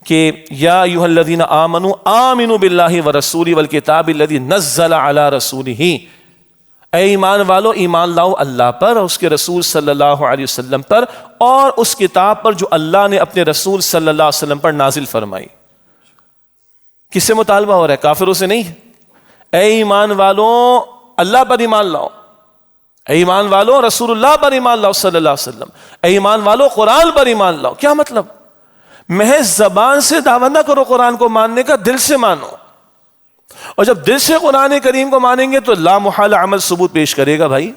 S1: کہ یا ایھا الذین آمنوا آمنوا باللہ ورسولہ والکتاب الذی نزل علی رسولہ، اے ایمان والو ایمان لاؤ اللہ پر اور اس کے رسول صلی اللہ علیہ وسلم پر، اور اس کتاب پر جو اللہ نے اپنے رسول صلی اللہ علیہ وسلم پر نازل فرمائی۔ کس سے مطالبہ ہو رہا ہے؟ کافروں سے نہیں۔ اے ایمان والو اللہ پر ایمان لاؤ، اے ایمان والو رسول اللہ پر ایمان لاؤ صلی اللہ علیہ وسلم، اے ایمان والو قرآن پر ایمان لاؤ۔ کیا مطلب؟ محض زبان سے دعویٰ نہ کرو قرآن کو ماننے کا، دل سے مانو، اور جب دل سے قرآن کریم کو مانیں گے تو لا محال عمل ثبوت پیش کرے گا۔ بھائی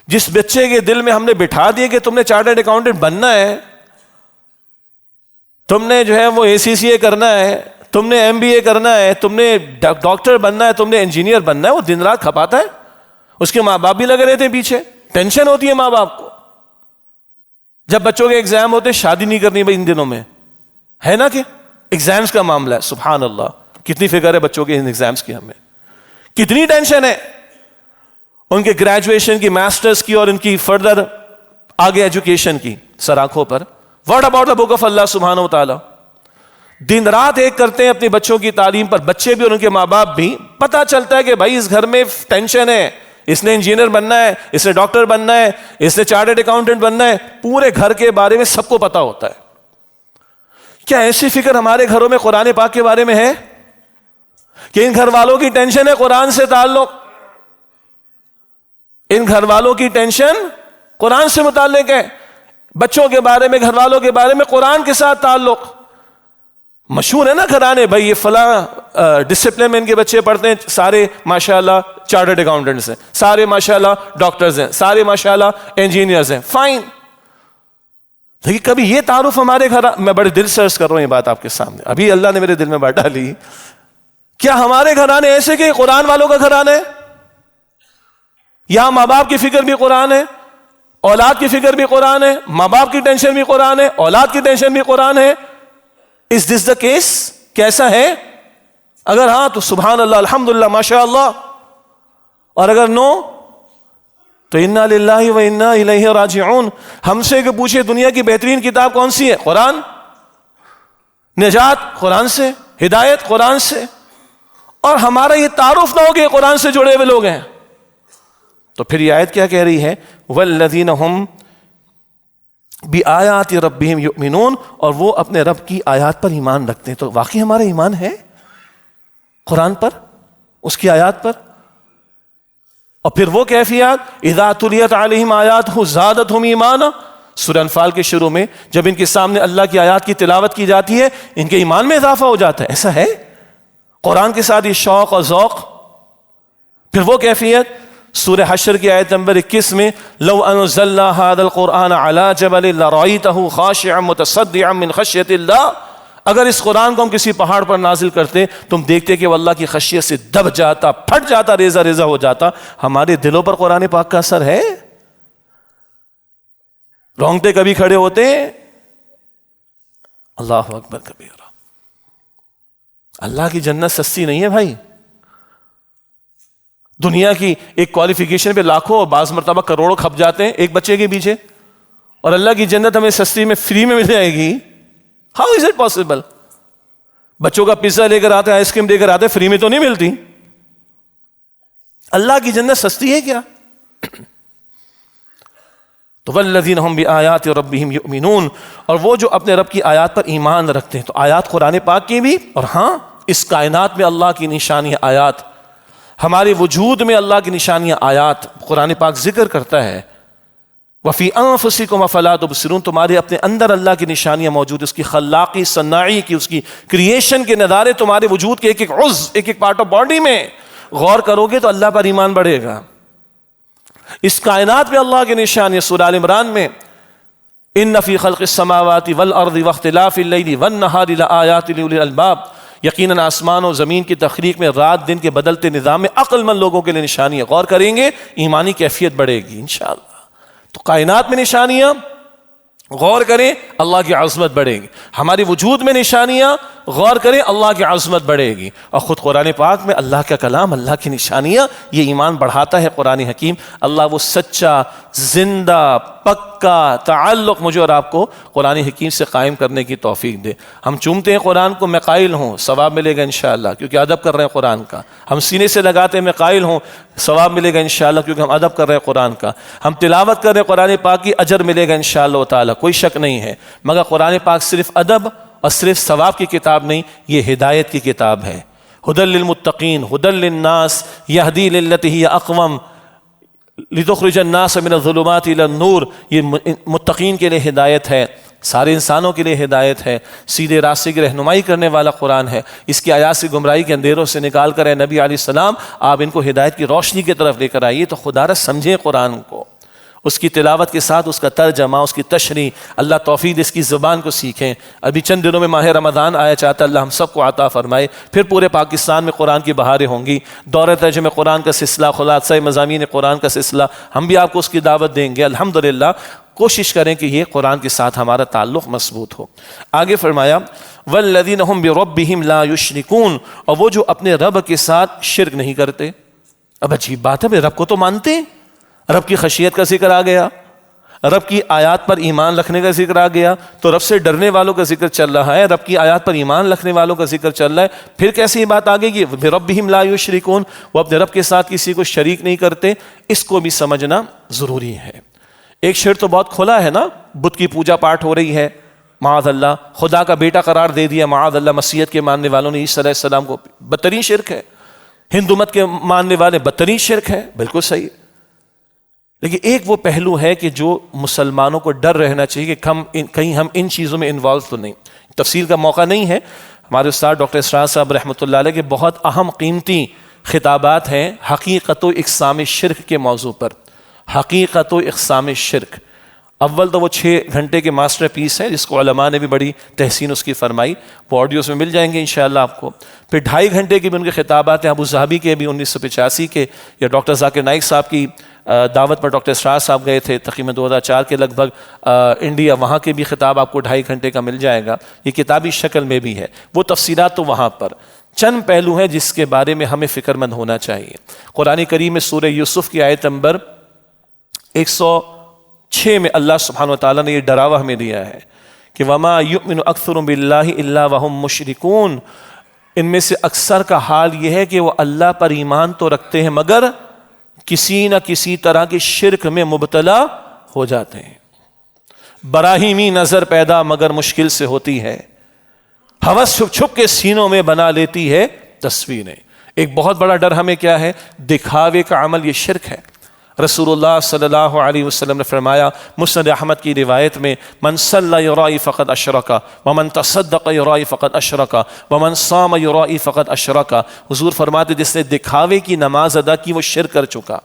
S1: جس بچے کے دل میں ہم نے بٹھا دیے کہ تم نے چارٹرڈ اکاؤنٹنٹ بننا ہے، تم نے جو ہے وہ ACCA کرنا ہے، تم نے MBA کرنا ہے، تم نے ڈاکٹر بننا ہے، تم نے انجینئر بننا ہے، وہ دن رات کھپاتا ہے۔ اس کے ماں باپ بھی لگے رہتے ہیں پیچھے، ٹینشن ہوتی ہے ماں باپ کو۔ جب بچوں کے ایگزام ہوتے، شادی نہیں کرنی بھائی ان دنوں میں، ہے نا کہ ایگزامز کا معاملہ ہے، سبحان اللہ کتنی فکر ہے بچوں کے ان ایگزامز کی، ہمیں کتنی ٹینشن ہے ان کے گریجویشن کی، ماسٹرز کی، اور ان کی فردر آگے ایجوکیشن کی سر آنکھوں پر۔ What about the book of اللہ سبحانہ و تعالی؟ دن رات ایک کرتے ہیں اپنے بچوں کی تعلیم پر, بچے بھی اور ان کے ماں باپ بھی. پتہ چلتا ہے کہ بھائی اس گھر میں ٹینشن ہے, اس نے انجینئر بننا ہے, اس نے ڈاکٹر بننا ہے, اس نے چارٹرڈ اکاؤنٹنٹ بننا ہے, پورے گھر کے بارے میں سب کو پتا ہوتا ہے. کیا ایسی فکر ہمارے گھروں میں قرآن پاک کے بارے میں ہے کہ ان گھر والوں کی ٹینشن ہے قرآن سے تعلق, ان گھر والوں کی ٹینشن قرآن سے متعلق ہے, بچوں کے بارے میں, گھر والوں کے بارے میں قرآن کے ساتھ تعلق. مشہور ہے نا گھرانے, بھائی یہ فلاں ڈسپلن میں ان کے بچے پڑھتے ہیں, سارے ماشاءاللہ چارٹرڈ اکاؤنٹنٹس ہیں, سارے ماشاءاللہ ڈاکٹرز ہیں, سارے ماشاءاللہ انجینئرز ہیں. فائن. لیکن کبھی یہ تعارف ہمارے گھر, میں بڑے دل سے عرض کر رہا ہوں یہ بات آپ کے سامنے, ابھی اللہ نے میرے دل میں بات ڈالی, کیا ہمارے گھرانے ایسے کہ قرآن والوں کا گھرانا ہے؟ یہاں ماں باپ کی فکر بھی قرآن ہے, اولاد کی فکر بھی قرآن ہے, ماں باپ کی ٹینشن بھی قرآن ہے, اولاد کی ٹینشن بھی قرآن ہے. Is this the case؟ کیسا ہے؟ اگر ہاں تو سبحان اللہ, الحمدللہ, ماشاء اللہ, اور اگر نو تو انا للہ و انا الیہ راجعون. ہم سے کہ پوچھے دنیا کی بہترین کتاب کون سی ہے؟ قرآن. نجات قرآن سے, ہدایت قرآن سے, اور ہمارا یہ تعارف نہ ہو کہ قرآن سے جڑے ہوئے لوگ ہیں. تو پھر یہ آیت کیا کہہ رہی ہے؟ والذین ہم بآیات ربہم یؤمنون, اور وہ اپنے رب کی آیات پر ایمان رکھتے ہیں. تو واقعی ہمارا ایمان ہے قرآن پر, اس کی آیات پر. اور پھر وہ کیفیات, اذا تلیت علیہم آیاتہ زادتہم ایمانا, سورہ انفال کے شروع میں جب ان کے سامنے اللہ کی آیات کی تلاوت کی جاتی ہے ان کے ایمان میں اضافہ ہو جاتا ہے. ایسا ہے قرآن کے ساتھ یہ شوق اور ذوق. پھر وہ کیفیت سورہ حشر کی آیت نمبر 21 میں, لو انزلنا هذا القرآن على جبل لرأيته خاشعا متصدعا من خشیۃ اللہ, اگر اس قرآن کو ہم کسی پہاڑ پر نازل کرتے تم دیکھتے کہ وہ اللہ کی خشیت سے دب جاتا, پھٹ جاتا, ریزہ ریزہ ہو جاتا. ہمارے دلوں پر قرآن پاک کا اثر ہے؟ رونگٹے کبھی کھڑے ہوتے ہیں؟ اللہ اکبر کبیرہ. اللہ کی جنت سستی نہیں ہے بھائی. دنیا کی ایک کوالیفیکیشن پہ لاکھوں اور بعض مرتبہ کروڑوں کھپ جاتے ہیں ایک بچے کے پیچھے, اور اللہ کی جنت ہمیں سستی میں فری میں مل جائے گی. How is it possible? بچوں کا پیزا لے کر آتے ہیں, آئس کریم لے کر آتے ہیں, فری میں تو نہیں ملتی. اللہ کی جنت سستی ہے کیا؟ تو والذین ہم بآیات ربہم یؤمنون, اور وہ جو اپنے رب کی آیات پر ایمان رکھتے ہیں. تو آیات قرآن پاک کی بھی, اور ہاں اس کائنات میں اللہ کی نشانیاں آیات, ہمارے وجود میں اللہ کی نشانیاں آیات قرآن پاک ذکر کرتا ہے. وفی انفسکم افلا تبصرون, تمہارے اپنے اندر اللہ کی نشانیاں موجود, اس کی خلاقی, صناعی کی, اس کی کریشن کے نظارے تمہارے وجود کے ایک ایک عضو, ایک ایک پارٹ آف باڈی میں غور کرو گے تو اللہ پر ایمان بڑھے گا. اس کائنات میں اللہ کی نشانیاں, سورہ آل عمران میں ان فی خلق السماوات والارض واختلاف اللیل والنہار لآیات لأولی الالباب, یقیناً آسمان و زمین کی تخلیق میں رات دن کے بدلتے نظام میں عقل مند لوگوں کے لیے نشانیاں, غور کریں گے ایمانی کیفیت بڑھے گی انشاءاللہ. تو کائنات میں نشانیاں, غور کریں اللہ کی عظمت بڑھے گی. ہمارے وجود میں نشانیاں, غور کریں اللہ کی عظمت بڑھے گی. اور خود قرآن پاک میں اللہ کا کلام, اللہ کی نشانیاں, یہ ایمان بڑھاتا ہے قرآن حکیم. اللہ وہ سچا, زندہ, پکا تعلق مجھے اور آپ کو قرآن حکیم سے قائم کرنے کی توفیق دے. ہم چومتے ہیں قرآن کو, میں قائل ہوں ثواب ملے گا انشاءاللہ کیونکہ ادب کر رہے ہیں قرآن کا. ہم سینے سے لگاتے ہیں, میں قائل ہوں ثواب ملے گا انشاءاللہ کیونکہ ہم ادب کر رہے ہیں قرآن کا. ہم تلاوت کر رہے ہیں قرآن پاک کی, اجر ملے گا انشاءاللہ تعالی, کوئی شک نہیں ہے. مگر قرآن پاک صرف ادب اور صرف ثواب کی کتاب نہیں, یہ ہدایت کی کتاب ہے. ہدی للمتقین, ہدی للناس, یہدی للتی ہی اقوم, لتخرج الناس من الظلمات الى النور, یہ متقین کے لیے ہدایت ہے, سارے انسانوں کے لیے ہدایت ہے, سیدھے راستے کی رہنمائی کرنے والا قرآن ہے. اس کی آیات سے گمراہی کے اندھیروں سے نکال کر اے نبی علیہ السلام آپ ان کو ہدایت کی روشنی کی طرف لے کر آئیے. تو خدا را سمجھیں قرآن کو, اس کی تلاوت کے ساتھ اس کا ترجمہ, اس کی تشریح, اللہ توفیق اس کی زبان کو سیکھیں. ابھی چند دنوں میں ماہ رمضان آیا, چاہتا اللہ ہم سب کو عطا فرمائے. پھر پورے پاکستان میں قرآن کی بہاریں ہوں گی. دورہ ترجمہ قرآن کا سلسلہ, خلاصہ مضامین قرآن کا سلسلہ, ہم بھی آپ کو اس کی دعوت دیں گے الحمدللہ. کوشش کریں کہ یہ قرآن کے ساتھ ہمارا تعلق مضبوط ہو. آگے فرمایا والذین ہم بربہم لا یشرکون, اور وہ جو اپنے رب کے ساتھ شرک نہیں کرتے. اب عجیب بات ہے, رب کو تو مانتے ہیں, رب کی خشیت کا ذکر آ گیا, رب کی آیات پر ایمان رکھنے کا ذکر آ گیا تو رب سے ڈرنے والوں کا ذکر چل رہا ہے، رب کی آیات پر ایمان رکھنے والوں کا ذکر چل رہا ہے، پھر کیسے یہ بات آگے کہ بِرَبِّهِمْ لَا يُشْرِكُونَ، وہ اپنے رب کے ساتھ کسی کو شریک نہیں کرتے، اس کو بھی سمجھنا ضروری ہے۔ ایک شعر تو بہت کھلا ہے نا، بت کی پوجا پاٹ ہو رہی ہے، معاذ اللہ، خدا کا بیٹا قرار دے دیا معاذ اللہ مسیحیت کے ماننے والوں نے عیسیٰ علیہ السلام کو، بدترین شرک ہے۔ ہندو مت کے ماننے والے بدترین شرک ہے، بالکل صحیح۔ لیکن ایک وہ پہلو ہے کہ جو مسلمانوں کو ڈر رہنا چاہیے کہ کہیں ہم ان چیزوں میں انوالو تو نہیں۔ تفصیل کا موقع نہیں ہے، ہمارے استاد ڈاکٹر اسرار صاحب رحمۃ اللہ علیہ کے بہت اہم قیمتی خطابات ہیں حقیقت و اقسام شرک کے موضوع پر، حقیقت و اقسام شرک۔ اول تو وہ 6 گھنٹے کے ماسٹر پیس ہے جس کو علماء نے بھی بڑی تحسین اس کی فرمائی، وہ آڈیوز میں مل جائیں گے انشاءاللہ آپ کو۔ پھر 2.5 گھنٹے کے بھی ان کے خطابات ہیں، ابو ظہبی کے بھی 1985 کے، یا ڈاکٹر ذاکر نائک صاحب کی دعوت پر ڈاکٹر اسرار صاحب گئے تھے تقریباً 2004 کے لگ بھگ انڈیا، وہاں کے بھی خطاب آپ کو 2.5 گھنٹے کا مل جائے گا، یہ کتابی شکل میں بھی ہے، وہ تفصیلات تو وہاں پر۔ چند پہلو ہیں جس کے بارے میں ہمیں فکر مند ہونا چاہیے۔ قرآن کریم میں سورہ یوسف کی آیت نمبر 106 میں اللہ سبحانہ وتعالیٰ نے یہ ڈراوا ہمیں دیا ہے کہ وَمَا يُؤْمِنُ أَكْثَرُهُم بِاللَّهِ إِلَّا وَهُم مُشْرِكُونَ، ان میں سے اکثر کا حال یہ ہے کہ وہ اللہ پر ایمان تو رکھتے ہیں مگر کسی نہ کسی طرح کے شرک میں مبتلا ہو جاتے ہیں۔ براہیمی نظر پیدا مگر مشکل سے ہوتی ہے، ہوس چھپ چھپ کے سینوں میں بنا لیتی ہے تصویریں۔ ایک بہت بڑا ڈر ہمیں کیا ہے؟ دکھاوے کا عمل، یہ شرک ہے۔ رسول اللہ صلی اللہ علیہ وسلم نے فرمایا مسند احمد کی روایت میں، من صلی یرائی فقد اشرکا ومن تصدق یرائی فقد اشرکا ومن صام یرائی فقد اشرکا۔ حضور فرماتے جس نے دکھاوے کی نماز ادا کی وہ شرک کر چکا،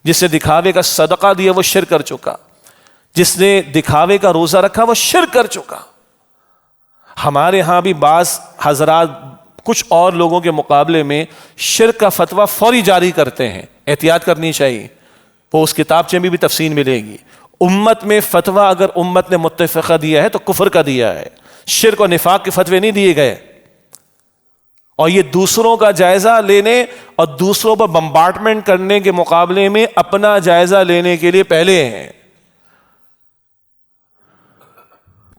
S1: جس نے دکھاوے کا صدقہ دیا وہ شرک کر چکا، جس نے دکھاوے کا روزہ رکھا وہ شرک کر چکا۔ ہمارے ہاں بھی بعض حضرات کچھ اور لوگوں کے مقابلے میں شرک کا فتویٰ فوری جاری کرتے ہیں، احتیاط کرنی چاہیے، وہ اس کتابچے میں بھی تفصیل ملے گی۔ امت میں فتویٰ اگر امت نے متفقہ دیا ہے تو کفر کا دیا ہے، شرک اور نفاق کے فتوے نہیں دیے گئے۔ اور یہ دوسروں کا جائزہ لینے اور دوسروں پر بمبارڈمنٹ کرنے کے مقابلے میں اپنا جائزہ لینے کے لیے پہلے ہیں۔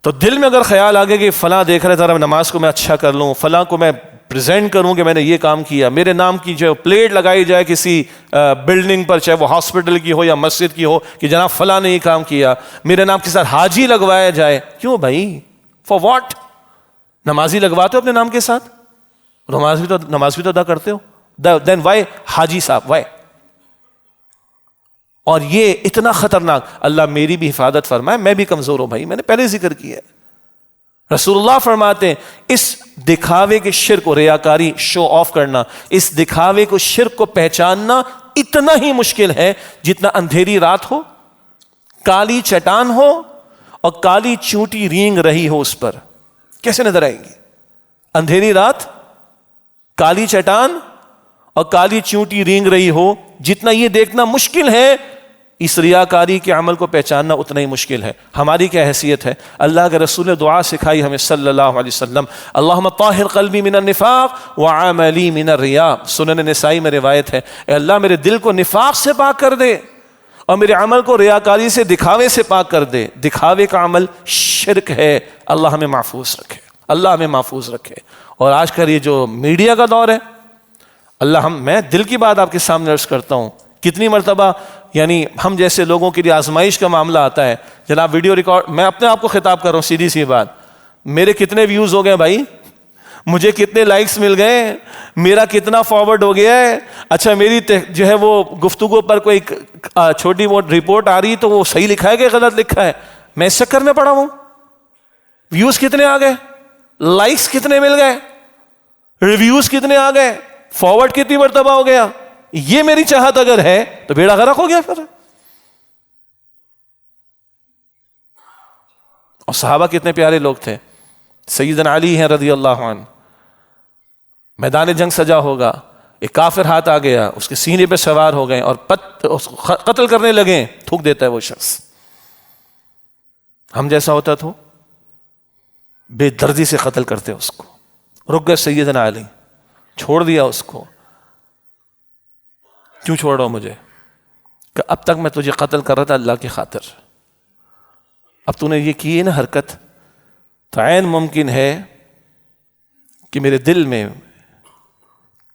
S1: تو دل میں اگر خیال آگے کہ فلاں دیکھ رہے تھا نماز کو میں اچھا کر لوں، فلاں کو میں پریزنٹ کروں کہ میں نے یہ کام کیا، میرے نام کی جو پلیٹ لگائی جائے کسی بلڈنگ پر، چاہے وہ ہاسپٹل کی ہو یا مسجد کی ہو کہ جناب فلاں نے یہ کام کیا، میرے نام کے ساتھ حاجی لگوایا جائے، کیوں بھائی؟ For what? نمازی لگواتے ہو اپنے نام کے ساتھ، نماز بھی تو ادا کرتے ہو، دین وائی حاجی صاحب، وائی؟ اور یہ اتنا خطرناک، اللہ میری بھی حفاظت فرمائے، میں بھی کمزور ہوں بھائی، میں نے پہلے ذکر کیا ہے۔ رسول اللہ فرماتے ہیں اس دکھاوے کے شرک و ریاکاری، شو آف کرنا، اس دکھاوے کو شرک کو پہچاننا اتنا ہی مشکل ہے جتنا اندھیری رات ہو، کالی چٹان ہو اور کالی چونٹی رینگ رہی ہو اس پر، کیسے نظر آئے گی؟ اندھیری رات، کالی چٹان اور کالی چونٹی رینگ رہی ہو، جتنا یہ دیکھنا مشکل ہے اس ریاکاری کے عمل کو پہچاننا اتنا ہی مشکل ہے۔ ہماری کیا حیثیت ہے؟ اللہ کے رسول نے دعا سکھائی ہمیں صلی اللہ علیہ وسلم، اللہم طاہر قلبی من النفاق وعملی من الریا۔ سنن نسائی میں روایت ہے، اے اللہ میرے دل کو نفاق سے پاک کر دے اور میرے عمل کو ریاکاری سے، دکھاوے سے پاک کر دے۔ دکھاوے کا عمل شرک ہے، اللہ ہمیں محفوظ رکھے، اللہ ہمیں محفوظ رکھے۔ اور آج کل یہ جو میڈیا کا دور ہے، میں دل کی بات آپ کے سامنے عرض کرتا ہوں، کتنی مرتبہ یعنی ہم جیسے لوگوں کے لیے آزمائش کا معاملہ آتا ہے، جناب ویڈیو ریکارڈ، میں اپنے آپ کو خطاب کر رہا ہوں، سیدھی سی بات، میرے کتنے ویوز ہو گئے بھائی، مجھے کتنے لائکس مل گئے، میرا کتنا فارورڈ ہو گیا ہے، اچھا میری جو ہے وہ گفتگو پر کوئی چھوٹی موٹی رپورٹ آ رہی تو وہ صحیح لکھا ہے کہ غلط لکھا ہے، میں اس چکر میں پڑا ہوں، ویوز کتنے آ گئے، لائکس کتنے مل گئے، ریویوز کتنے آ گئے، فارورڈ کتنی مرتبہ ہو گیا، یہ میری چاہت اگر ہے تو بیڑا غرق ہو گیا پھر۔ اور صحابہ کتنے پیارے لوگ تھے، سیدنا علی ہیں رضی اللہ عنہ، میدان جنگ سجا ہوگا، ایک کافر ہاتھ آ گیا، اس کے سینے پہ سوار ہو گئے اور قتل کرنے لگے، تھوک دیتا ہے وہ شخص، ہم جیسا ہوتا تو بے دردی سے قتل کرتے اس کو، رک گئے سیدنا علی، چھوڑ دیا اس کو، کیوں چھوڑ رہا ہوں مجھے؟ کہ اب تک میں تجھے قتل کر رہا تھا اللہ کی خاطر، اب تو نے یہ کی ہے نا حرکت، تو عین ممکن ہے کہ میرے دل میں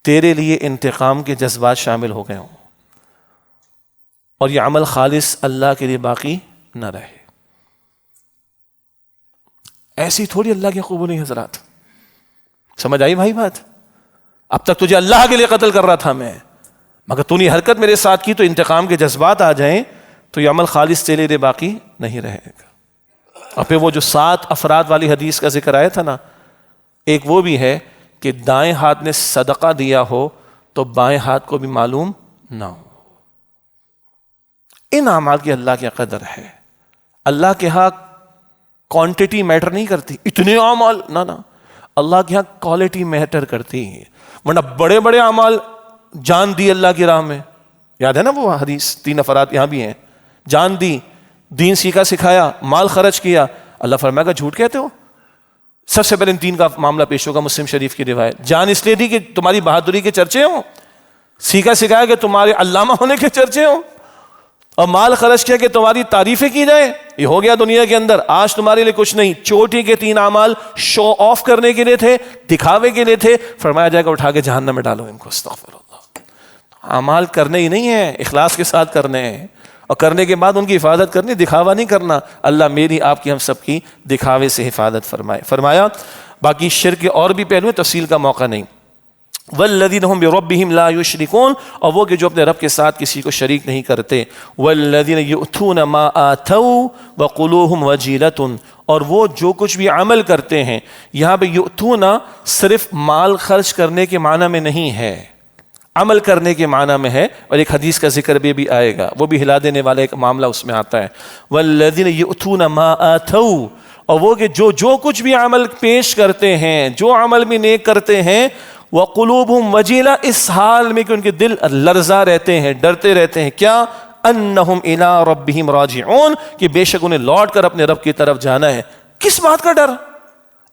S1: تیرے لیے انتقام کے جذبات شامل ہو گئے ہوں اور یہ عمل خالص اللہ کے لیے باقی نہ رہے۔ ایسی تھوڑی اللہ کی قبول نہیں حضرات، سمجھ آئی بھائی بات؟ اب تک تجھے اللہ کے لیے قتل کر رہا تھا میں، مگر تو نے حرکت میرے ساتھ کی تو انتقام کے جذبات آ جائیں تو یہ عمل خالص تیرے لیے باقی نہیں رہے گا۔ اور پھر وہ جو 7 افراد والی حدیث کا ذکر آیا تھا نا، ایک وہ بھی ہے کہ دائیں ہاتھ نے صدقہ دیا ہو تو بائیں ہاتھ کو بھی معلوم نہ ہو۔ ان اعمال کی اللہ کی قدر ہے، اللہ کے ہاں کوانٹٹی میٹر نہیں کرتی، اتنے اعمال نہ، اللہ کے ہاں کوالٹی میٹر کرتی ہے۔ ورنہ بڑے بڑے اعمال جان دی اللہ کی راہ میں، یاد ہے نا وہ حدیث، 3 افراد یہاں بھی ہیں، جان دی، دین سیکھا سکھایا، مال خرچ کیا، اللہ فرمائے گا جھوٹ کہتے ہو؟ سب سے پہلے ان 3 کا معاملہ پیش ہوگا، مسلم شریف کی روایت۔ جان اس لیے دی کہ تمہاری بہادری کے چرچے ہوں، سیکھا سکھایا کہ تمہارے علامہ ہونے کے چرچے ہوں، اور مال خرچ کیا کہ تمہاری تعریفیں کی جائیں۔ یہ ہو گیا دنیا کے اندر، آج تمہارے لیے کچھ نہیں۔ چوٹی کے 3 اعمال شو آف کرنے کے لیے تھے، دکھاوے کے لیے تھے، فرمایا جائے گا اٹھا کے جہنم میں ڈالو ان کو، استغفر اللہ۔ اعمال کرنے ہی نہیں ہیں، اخلاص کے ساتھ کرنے ہیں، اور کرنے کے بعد ان کی حفاظت کرنی، دکھاوا نہیں کرنا۔ اللہ میری، آپ کی، ہم سب کی دکھاوے سے حفاظت فرمائے۔ فرمایا باقی شرک کے اور بھی پہلو ہیں، تفصیل کا موقع نہیں۔ والذین هم بربهم لا یشرکون، اور وہ کہ جو اپنے رب کے ساتھ کسی کو شریک نہیں کرتے۔ والذین یؤتون ما آتوا وقلوبهم وجیلۃ، اور وہ جو کچھ بھی عمل کرتے ہیں، یہاں پہ یؤتون صرف مال خرچ کرنے کے معنی میں نہیں ہے، عمل کرنے کے معنی میں ہے، اور ایک حدیث کا ذکر بھی آئے گا، وہ بھی ہلا دینے والا ایک معاملہ اس میں آتا ہے۔ والذین یؤتون ما آتوا، اور وہ کہ جو کچھ بھی عمل پیش کرتے ہیں، جو عمل بھی نیک کرتے ہیں، وَقُلُوبُهُمْ وَجِلَةٌ، اس حال میں کہ ان کے دل لرزا رہتے ہیں، ڈرتے رہتے ہیں، کیا؟ أَنَّهُمْ إِلَىٰ رَبِّهِمْ رَاجِعُونَ، کہ بے شک انہیں لوٹ کر اپنے رب کی طرف جانا ہے۔ کس بات کا ڈر؟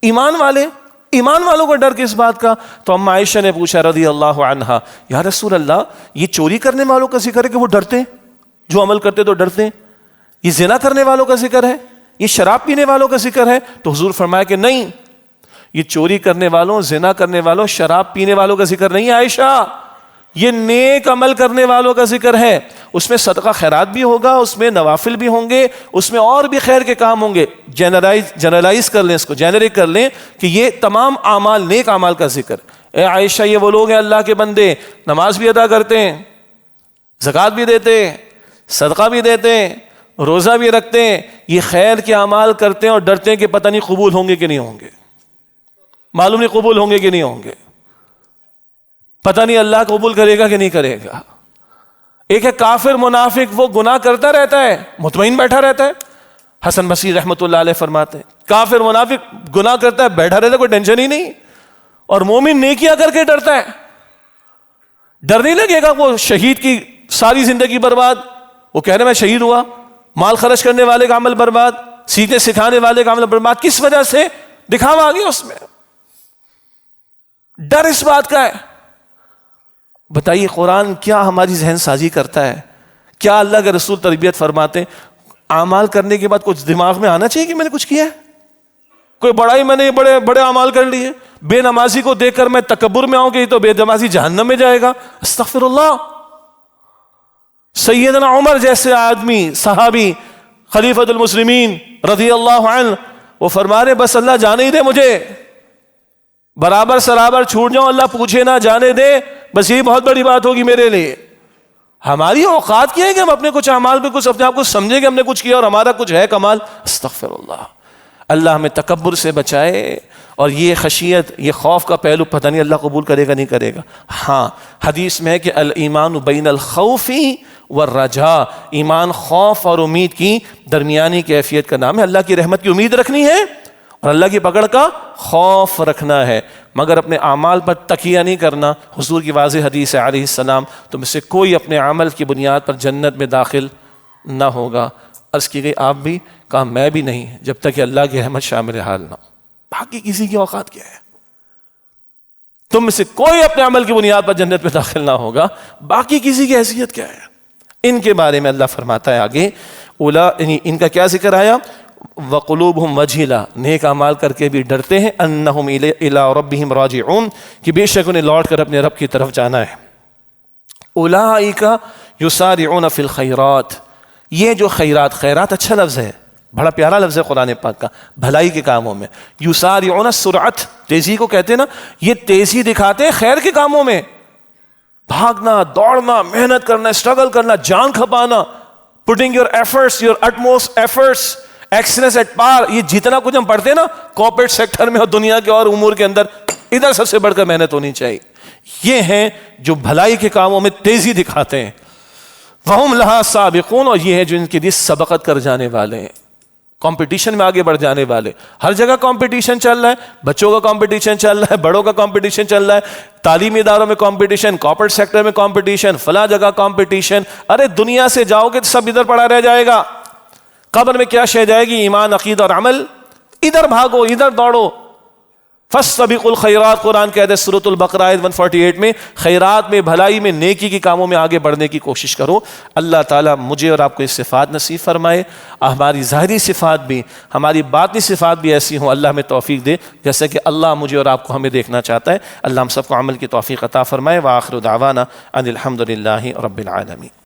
S1: ایمان والوں کا ڈر کس بات کا؟ تو اما عائشہ نے پوچھا رضی اللہ عنہا، یا رسول اللہ، یہ چوری کرنے والوں کا ذکر ہے کہ وہ ڈرتے ہیں، جو عمل کرتے تو ڈرتے ہیں؟ یہ زنا کرنے والوں کا ذکر ہے، یہ شراب پینے والوں کا ذکر ہے؟ تو حضور فرمایا کہ نہیں، یہ چوری کرنے والوں، زنا کرنے والوں، شراب پینے والوں کا ذکر نہیں ہے عائشہ، یہ نیک عمل کرنے والوں کا ذکر ہے۔ اس میں صدقہ خیرات بھی ہوگا، اس میں نوافل بھی ہوں گے، اس میں اور بھی خیر کے کام ہوں گے۔ جنرلائز کر لیں، اس کو جنریٹ کر لیں کہ یہ تمام اعمال، نیک اعمال کا ذکر۔ اے عائشہ، یہ وہ لوگ ہیں اللہ کے بندے، نماز بھی ادا کرتے ہیں، زکوٰۃ بھی دیتے ہیں، صدقہ بھی دیتے ہیں، روزہ بھی رکھتے ہیں، یہ خیر کے اعمال کرتے ہیں اور ڈرتے ہیں کہ پتہ نہیں قبول ہوں گے کہ نہیں ہوں گے، معلوم نہیں قبول ہوں گے کہ نہیں ہوں گے، پتہ نہیں اللہ قبول کرے گا کہ نہیں کرے گا۔ ایک ہے کافر منافق، وہ گناہ کرتا رہتا ہے، مطمئن بیٹھا رہتا ہے۔ حسن بصری رحمۃ اللہ علیہ فرماتے ہیں کافر منافق گناہ کرتا ہے، بیٹھا رہتا ہے، کوئی ٹینشن ہی نہیں، اور مومن نیکیاں کر کے ڈرتا ہے۔ ڈر نہیں لگے گا وہ شہید کی ساری زندگی برباد، وہ کہہ رہے میں شہید ہوا، مال خرچ کرنے والے کا عمل برباد، سیکھنے سکھانے والے کا عمل برباد، کس وجہ سے؟ دکھاوا آ گیا اس میں، ڈر اس بات کا ہے۔ بتائیے قرآن کیا ہماری ذہن سازی کرتا ہے، کیا اللہ کے رسول تربیت فرماتے ہیں؟ اعمال کرنے کے بعد کچھ دماغ میں آنا چاہیے کہ میں نے کچھ کیا ہے، کوئی بڑائی میں نے بڑے بڑے اعمال کر لیے، بے نمازی کو دیکھ کر میں تکبر میں آؤں کہ یہ تو بے نمازی جہنم میں جائے گا، استغفر اللہ۔ سیدنا عمر جیسے آدمی، صحابی، خلیفۃ المسلمین رضی اللہ عنہ، وہ فرما رہے بس اللہ جانے ہی دے مجھے، برابر سرابر چھوٹ جاؤں، اللہ پوچھے نہ، جانے دے، بس یہی بہت بڑی بات ہوگی میرے لیے۔ ہماری اوقات کیا ہے کہ ہم اپنے کچھ اعمال پہ کچھ اپنے آپ کو سمجھیں کہ ہم نے کچھ کیا اور ہمارا کچھ ہے کمال، استغفر اللہ۔ اللہ ہمیں تکبر سے بچائے، اور یہ خشیت، یہ خوف کا پہلو پتہ نہیں اللہ قبول کرے گا نہیں کرے گا۔ ہاں حدیث میں ہے کہ الایمان بین الخوف والرجاء، ایمان خوف اور امید کی درمیانی کیفیت کا نام ہے۔ اللہ کی رحمت کی امید رکھنی ہے اور اللہ کی پکڑ کا خوف رکھنا ہے، مگر اپنے اعمال پر تکیہ نہیں کرنا۔ حضور کی واضح حدیث ہے علیہ السلام، تم سے کوئی اپنے عمل کی بنیاد پر جنت میں داخل نہ ہوگا۔ عرض کی گئی آپ بھی، کہا میں بھی نہیں، جب تک کہ اللہ کی رحمت شامل حال نہ ہو۔ باقی کسی کی اوقات کیا ہے؟ تم میں سے کوئی اپنے عمل کی بنیاد پر جنت میں داخل نہ ہوگا، باقی کسی کی حیثیت کیا ہے؟ ان کے بارے میں اللہ فرماتا ہے آگے، ان کا کیا ذکر آیا؟ وقلوبہم وجلہ، نیک اعمال کر کے بھی ڈرتے ہیں، انہم الی ربہم راجعون، کہ بے شک انہیں لوٹ کر اپنے رب کی طرف جانا ہے۔ اولئک یسارعون فی الخیرات، یہ جو خیرات، خیرات اچھا لفظ ہے، بڑا پیارا لفظ ہے قرآن پاک کا، بھلائی کے کاموں میں۔ یسارعون سرعت، تیزی کو کہتے ہیں نا، یہ تیزی دکھاتے ہیں خیر کے کاموں میں، بھاگنا، دوڑنا، محنت کرنا، اسٹرگل کرنا، جان کھپانا، putting your efforts, your utmost efforts, excellence at par، یہ جتنا کچھ ہم پڑھتے ہیں نا کارپوریٹ سیکٹر میں اور دنیا کے اور امور کے اندر، ادھر سب سے بڑھ کر محنت ہونی چاہیے۔ یہ ہیں جو بھلائی کے کاموں میں تیزی دکھاتے ہیں۔ وَهُمْ لَهَا سَابِقُونَ، اور یہ ہے جو ان کے لیے سبقت کر جانے والے ہیں، کمپٹیشن میں آگے بڑھ جانے والے۔ ہر جگہ کمپٹیشن چل رہا ہے، بچوں کا کمپٹیشن چل رہا ہے، بڑوں کا کمپٹیشن چل رہا ہے، تعلیمی اداروں میں کمپٹیشن، کارپوریٹ سیکٹر میں کمپٹیشن، فلاں جگہ کمپٹیشن۔ ارے دنیا سے جاؤ گے تو سب ادھر پڑا رہ جائے گا، قبر میں کیا شے جائے گی؟ ایمان، عقیدہ اور عمل۔ ادھر بھاگو، ادھر دوڑو۔ فَاسْتَبِقُوا الْخَيْرَاتِ، قرآن کہتے ہیں سورۃ البقرہ آیت 148 میں، خیرات میں، بھلائی میں، نیکی کے کاموں میں آگے بڑھنے کی کوشش کرو۔ اللہ تعالیٰ مجھے اور آپ کو اس صفات نصیب فرمائے، ہماری ظاہری صفات بھی، ہماری باطنی صفات بھی ایسی ہوں، اللہ ہمیں توفیق دے جیسے کہ اللہ مجھے اور آپ کو ہمیں دیکھنا چاہتا ہے۔ اللہ ہم سب کو عمل کی توفیق عطا فرمائے۔ وآخر دعوانا ان الحمد للہ رب العالمین۔